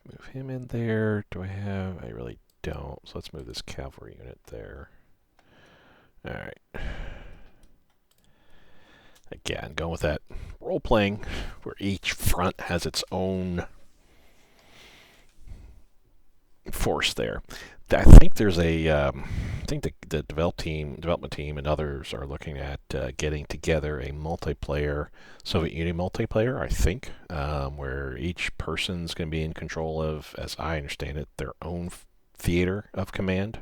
Move him in there. Do I have? I really don't. So let's move this cavalry unit there. All right. Again, going with that role-playing where each front has its own force there. I think there's I think the development team and others are looking at getting together a multiplayer, Soviet Union multiplayer, I think, where each person's going to be in control of, as I understand it, their own theater of command.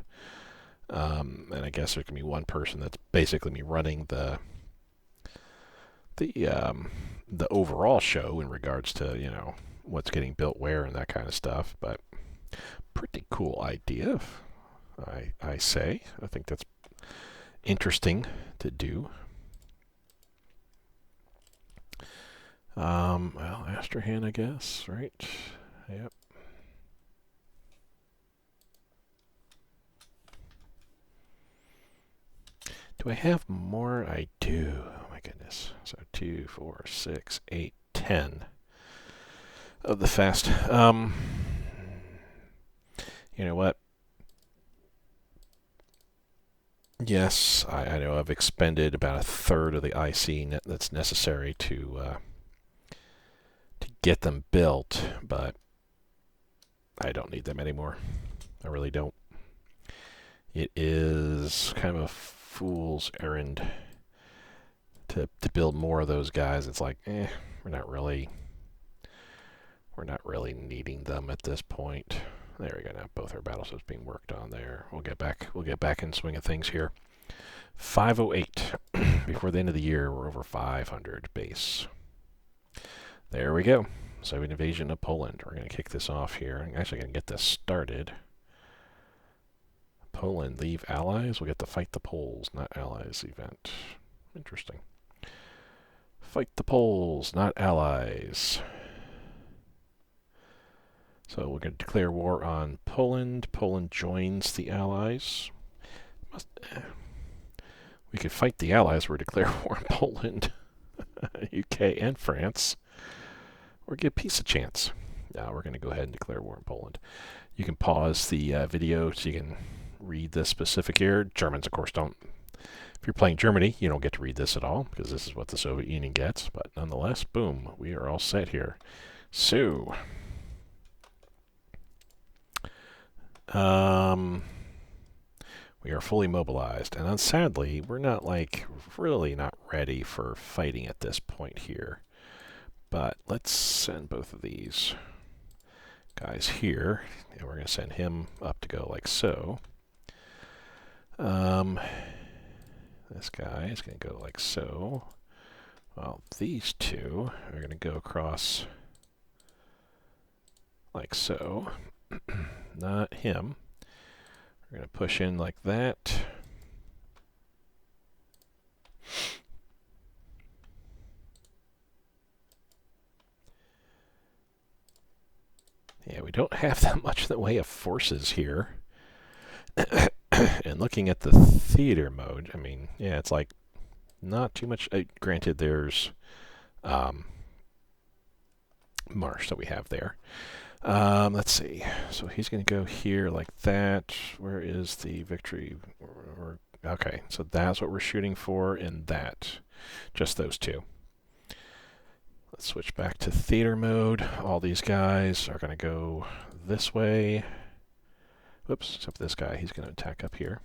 And I guess there can be one person that's basically running the overall show in regards to, what's getting built where and that kind of stuff. But pretty cool idea, I say. I think that's interesting to do. Well, Astrahan, I guess, right? Yep. Do I have more? I do. Oh my goodness. So 2, 4, 6, 8, 10 of the fast. You know what? Yes, I know I've expended about a third of the IC that's necessary to get them built, but I don't need them anymore. I really don't. It is kind of a fool's errand to build more of those guys. It's like, we're not really needing them at this point. There we go. Now both our battleships being worked on there. We'll get back in swing of things here. 508. Before the end of the year, we're over 500 base. There we go. Soviet invasion of Poland. We're going to kick this off here. I'm actually going to get this started. Poland, leave allies. We'll get the Fight the Poles, not allies event. Interesting. Fight the Poles, not allies. So we're going to declare war on Poland. Poland joins the Allies. We could fight the Allies or declare war on Poland, UK, and France, or give peace a chance. Now we're going to go ahead and declare war on Poland. You can pause the video so you can read this specific here. Germans, of course, don't. If you're playing Germany, you don't get to read this at all, because this is what the Soviet Union gets. But nonetheless, boom, we are all set here. So... we are fully mobilized, and sadly, we're not really not ready for fighting at this point here. But let's send both of these guys here, and we're going to send him up to go like so. This guy is going to go like so. Well, these two are going to go across like so. Not him. We're going to push in like that. Yeah, we don't have that much in the way of forces here. And looking at the theater mode, I mean, yeah, it's like not too much. Granted, there's marsh that we have there. Let's see. So he's going to go here like that. Where is the victory? Okay, so that's what we're shooting for in that. Just those two. Let's switch back to theater mode. All these guys are going to go this way. Whoops, except for this guy. He's going to attack up here.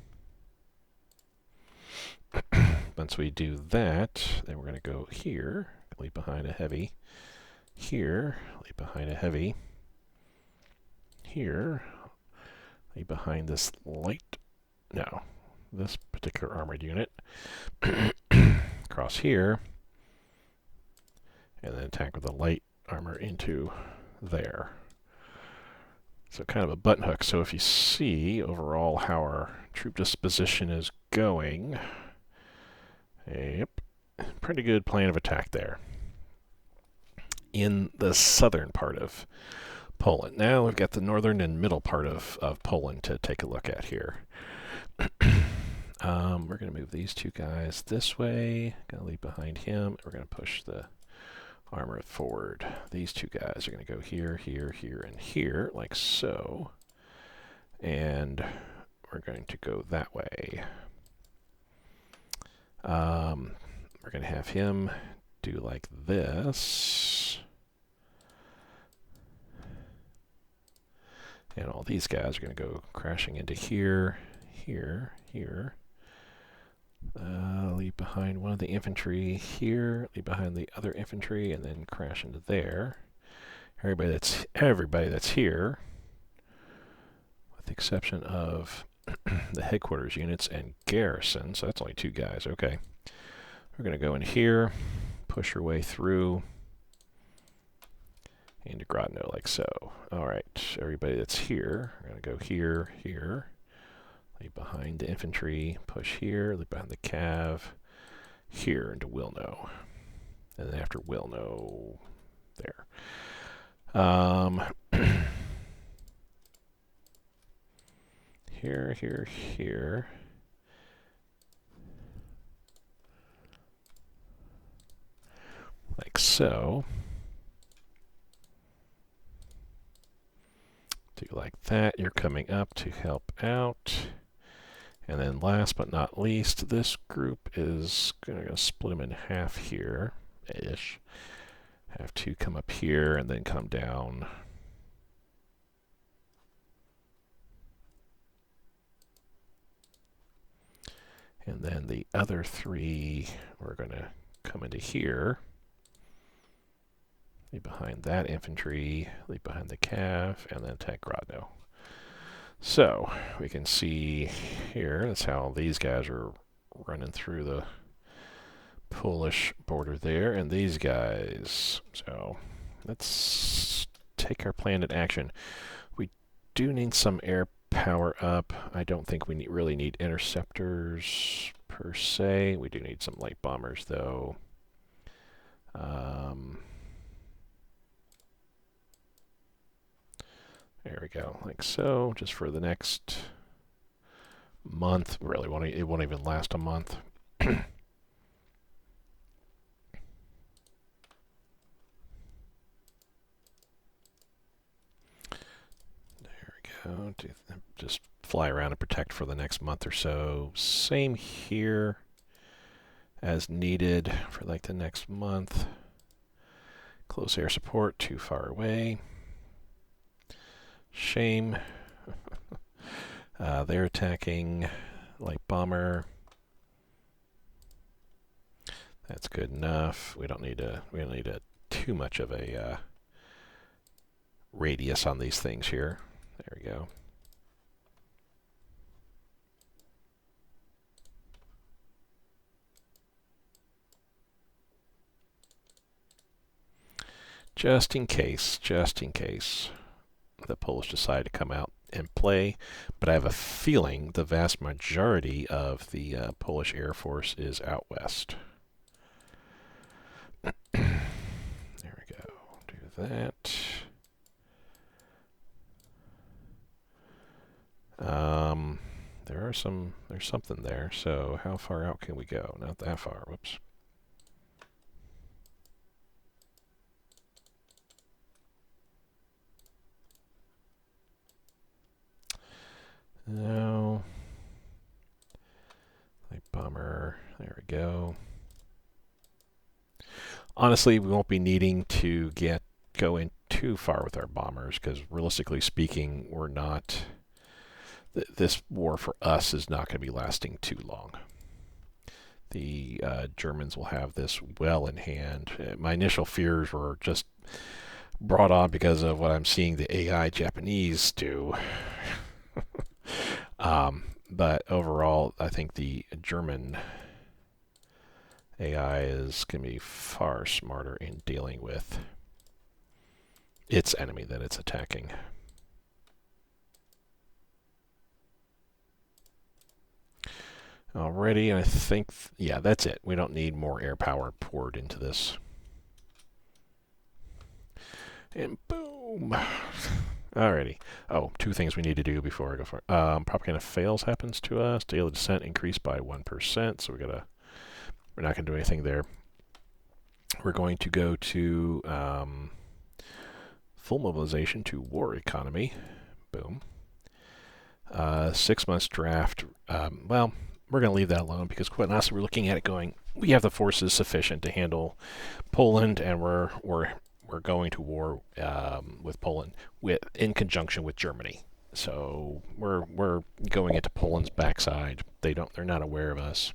Once we do that, then we're going to go here. Leave behind a heavy. Here. Leave behind a heavy. Here, behind this light, no, this particular armored unit, across here, and then attack with the light armor into there. So kind of a button hook. So if you see overall how our troop disposition is going, yep, pretty good plan of attack there. In the southern part of Poland. Now we've got the northern and middle part of Poland to take a look at here. We're going to move these two guys this way. Going to leave behind him. We're going to push the Armor forward. These two guys are going to go here, here, here, and here, like so. And we're going to go that way. We're going to have him do like this. And all these guys are going to go crashing into here, here, here. Leave behind one of the infantry here, leave behind the other infantry, and then crash into there. Everybody that's here, with the exception of the headquarters units and garrison, so that's only two guys, okay. We're going to go in here, push our way through into Grodno like so. Alright, everybody that's here, we're going to go here, here. Leave behind the infantry, push here, leave behind the cav, here into Wilno. And then after Wilno, there. Here, here, here. Like so. Do like that. You're coming up to help out. And then last but not least, this group is going to split them in half here-ish. Have to come up here and then come down. And then the other three, we're going to come into here. Leave behind that infantry, leave behind the cav, and then attack Grodno. So, we can see here, that's how these guys are running through the Polish border there, and these guys. So, let's take our plan into action. We do need some air power up. I don't think we really need interceptors per se. We do need some light bombers though. There we go, like so, just for the next month. Really, it won't even last a month. There we go. Just fly around and protect for the next month or so. Same here as needed for like the next month. Close air support, too far away. Shame. They're attacking light bomber. That's good enough. We don't need too much of a radius on these things here. There we go. Just in case the Polish decide to come out and play, but I have a feeling the vast majority of the Polish Air Force is out west. There we go. Do that. There's something there. So how far out can we go? Not that far. Whoops. No. Light bomber. There we go. Honestly, we won't be needing to go in too far with our bombers because realistically speaking, we're not. This war for us is not going to be lasting too long. The Germans will have this well in hand. My initial fears were just brought on because of what I'm seeing the AI Japanese do. But overall, I think the German AI is going to be far smarter in dealing with its enemy that it's attacking. Alrighty, I think, yeah, that's it. We don't need more air power poured into this. And boom! Alrighty. Oh, two things we need to do before I go for it. Propaganda fails happens to us. Daily descent increased by 1%, so we're not going to do anything there. We're going to go to full mobilization to war economy. Boom. 6 months draft. Well, we're going to leave that alone because quite honestly, we're looking at it going, we have the forces sufficient to handle Poland, and we're going to war with Poland in conjunction with Germany. So we're going into Poland's backside. They're not aware of us.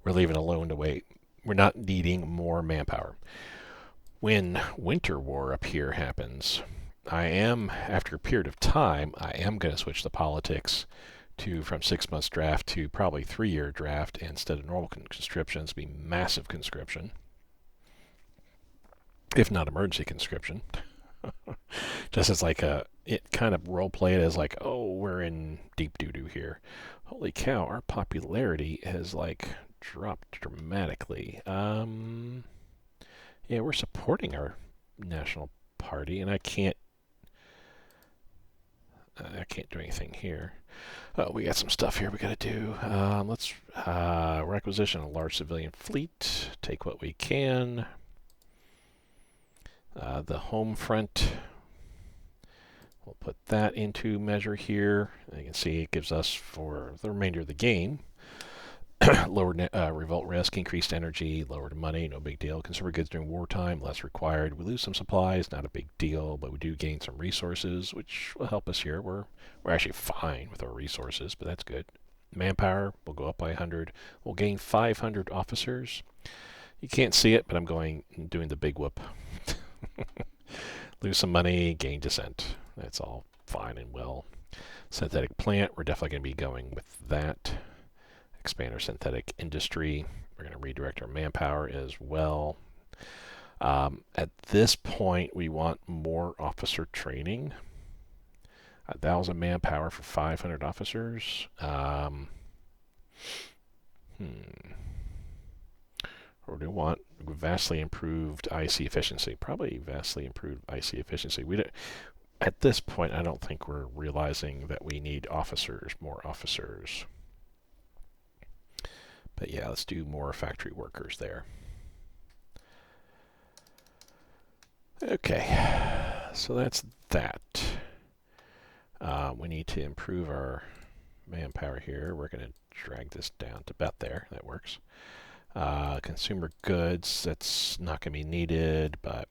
We're leaving alone to wait. We're not needing more manpower. When winter war up here happens, after a period of time, I am going to switch the politics from 6 months draft to probably 3-year draft, and instead of normal conscription, it's be massive conscription, if not emergency conscription. Just as like it kind of role play it as like, oh, we're in deep doo doo here. Holy cow, our popularity has like dropped dramatically. Yeah, we're supporting our national party, and I can't do anything here. Oh, we got some stuff here we got to do. Let's requisition a large civilian fleet. Take what we can. The home front, we'll put that into measure here. And you can see it gives us, for the remainder of the game, lower revolt risk, increased energy, lowered money, no big deal. Consumer goods during wartime, less required. We lose some supplies, not a big deal, but we do gain some resources, which will help us here. We're actually fine with our resources, but that's good. Manpower will go up by 100. We'll gain 500 officers. You can't see it, but I'm doing the big whoop. Lose some money, gain descent. That's all fine and well. Synthetic plant, we're definitely going to be going with that. Expand our synthetic industry. We're going to redirect our manpower as well. At this point, we want more officer training. 1,000 manpower for 500 officers. Or do we want vastly improved IC efficiency? Probably vastly improved IC efficiency. At this point, I don't think we're realizing that we need more officers. But yeah, let's do more factory workers there. Okay, so that's that. We need to improve our manpower here. We're going to drag this down to about there. That works. Consumer goods, that's not going to be needed, but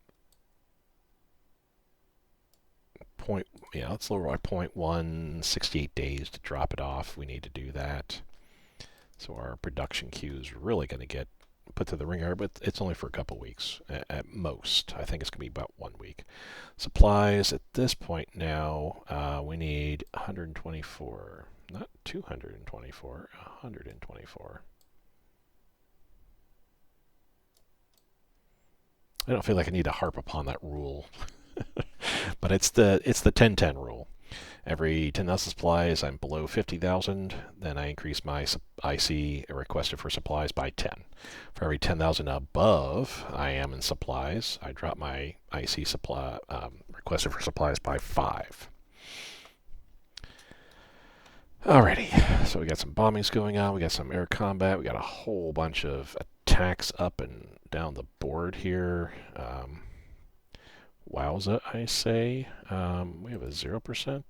let's lower by 0.1, 68 days to drop it off. We need to do that. So our production queue is really going to get put to the ringer, but it's only for a couple weeks at most. I think it's going to be about 1 week. Supplies at this point now, we need 124, not 224, 124. I don't feel like I need to harp upon that rule, but it's the 10-10 rule. Every 10,000 supplies, I'm below 50,000. Then I increase my IC requested for supplies by 10. For every 10,000 above I am in supplies, I drop my IC supply requested for supplies by 5. Alrighty, so we got some bombings going on. We got some air combat. We got a whole bunch of attacks up and down the board here. Wowza, I say. We have a 0%.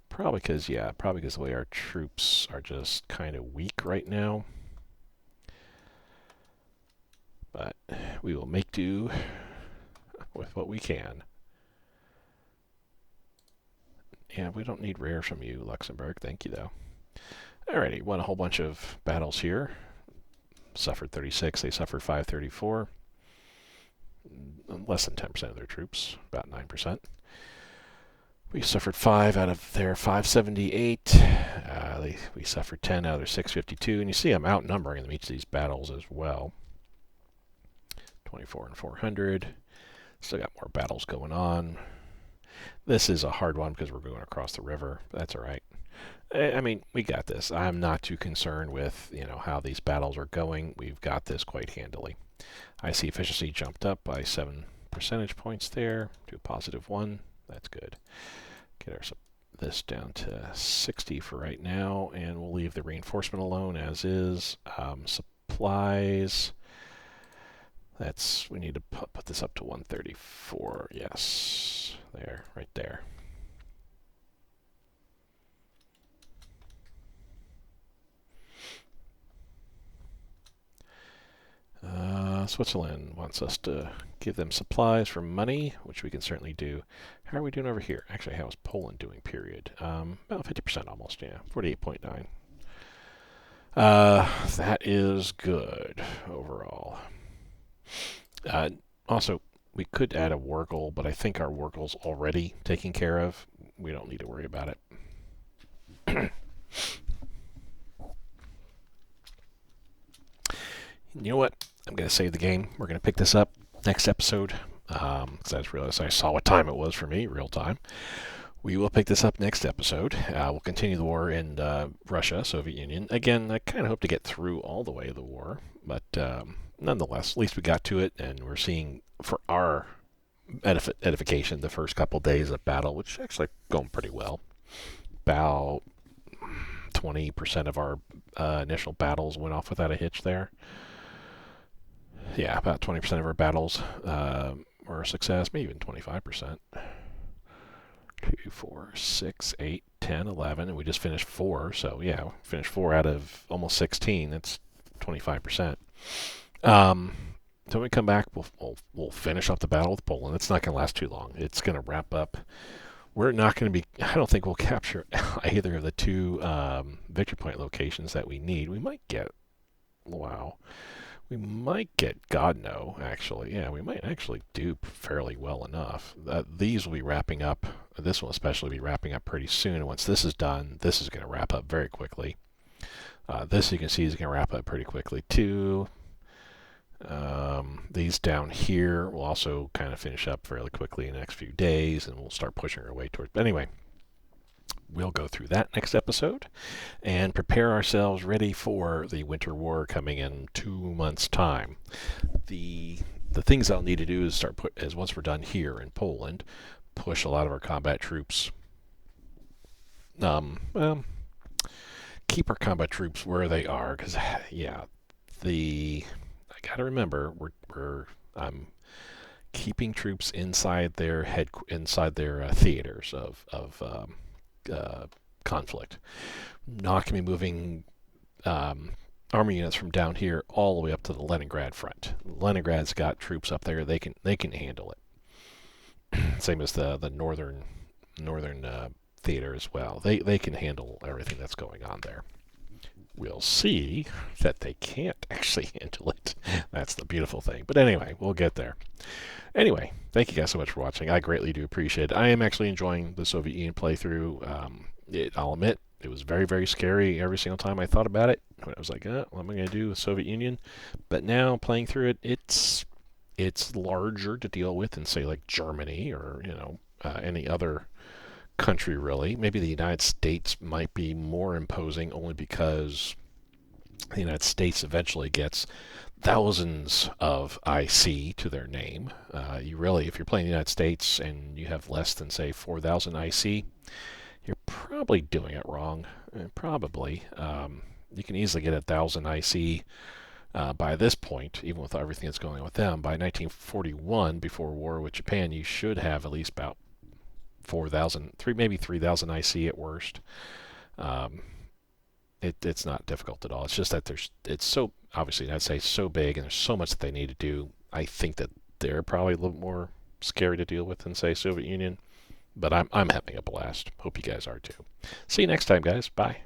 Probably because the way our troops are just kind of weak right now. But we will make do with what we can. Yeah, we don't need rare from you, Luxembourg. Thank you, though. Alrighty, won a whole bunch of battles here. Suffered 36, they suffered 534. Less than 10% of their troops, about 9%. We suffered 5 out of their 578. We suffered 10 out of their 652. And you see I'm outnumbering them each of these battles as well. 24 and 400. Still got more battles going on. This is a hard one because we're going across the river. But that's all right. I mean, we got this. I'm not too concerned with how these battles are going. We've got this quite handily. IC efficiency jumped up by 7 percentage points there to a +1. That's good. Get this down to 60 for right now, and we'll leave the reinforcement alone as is. Supplies. We need to put this up to 134. Yes, there, right there. Switzerland wants us to give them supplies for money, which we can certainly do. How are we doing over here? Actually, how is Poland doing, period? About 50% almost, yeah. 48.9. That is good overall. Also, we could add a Wargle, but I think our Wargle's already taken care of. We don't need to worry about it. You know what? I'm going to save the game. We're going to pick this up next episode. Because I just realized I saw what time it was for me, real time. We will pick this up next episode. We'll continue the war in Russia, Soviet Union. Again, I kind of hope to get through all the way of the war. But nonetheless, at least we got to it. And we're seeing, for our edification, the first couple days of battle, which actually going pretty well. About 20% of our initial battles went off without a hitch there. Yeah, about 20% of our battles were a success, maybe even 25%. 2, 4, 6, 8, 10, 11, and we just finished 4. So yeah, finished 4 out of almost 16. That's 25%. So when we come back, we'll finish up the battle with Poland. It's not going to last too long. It's going to wrap up. We're not going to be. I don't think we'll capture either of the 2 victory point locations that we need. We might get. Wow. We might get God no, actually. Yeah, we might actually do fairly well enough. These will be wrapping up. This will especially be wrapping up pretty soon. And once this is done, this is going to wrap up very quickly. This, you can see, is going to wrap up pretty quickly, too. These down here will also kind of finish up fairly quickly in the next few days, and we'll start pushing our way towards. But anyway, we'll go through that next episode and prepare ourselves ready for the winter war coming in 2 months' time. The things I'll need to do is once we're done here in Poland, push a lot of our combat troops. Keep our combat troops where they are, because yeah, I got to remember I'm keeping troops inside their theaters of conflict. Not going to be moving army units from down here all the way up to the Leningrad front. Leningrad's got troops up there; they can handle it. Same as the northern theater as well. They can handle everything that's going on there. We'll see that they can't actually handle it. That's the beautiful thing. But anyway, we'll get there. Anyway, thank you guys so much for watching. I greatly do appreciate it. I am actually enjoying the Soviet Union playthrough. I'll admit, it was very, very scary every single time I thought about it. I was like, what am I going to do with Soviet Union? But now, playing through it, it's larger to deal with than, say, like Germany or, any other country, really. Maybe the United States might be more imposing only because the United States eventually gets thousands of IC to their name. If you're playing the United States and you have less than, say, 4,000 IC, you're probably doing it wrong. Probably. You can easily get 1,000 IC by this point, even with everything that's going on with them. By 1941, before war with Japan, you should have at least about 4,000, maybe 3,000 IC at worst. It's not difficult at all. It's just that it's so, obviously, I'd say so big, and there's so much that they need to do. I think that they're probably a little more scary to deal with than, say, Soviet Union. But I'm having a blast. Hope you guys are too. See you next time, guys. Bye.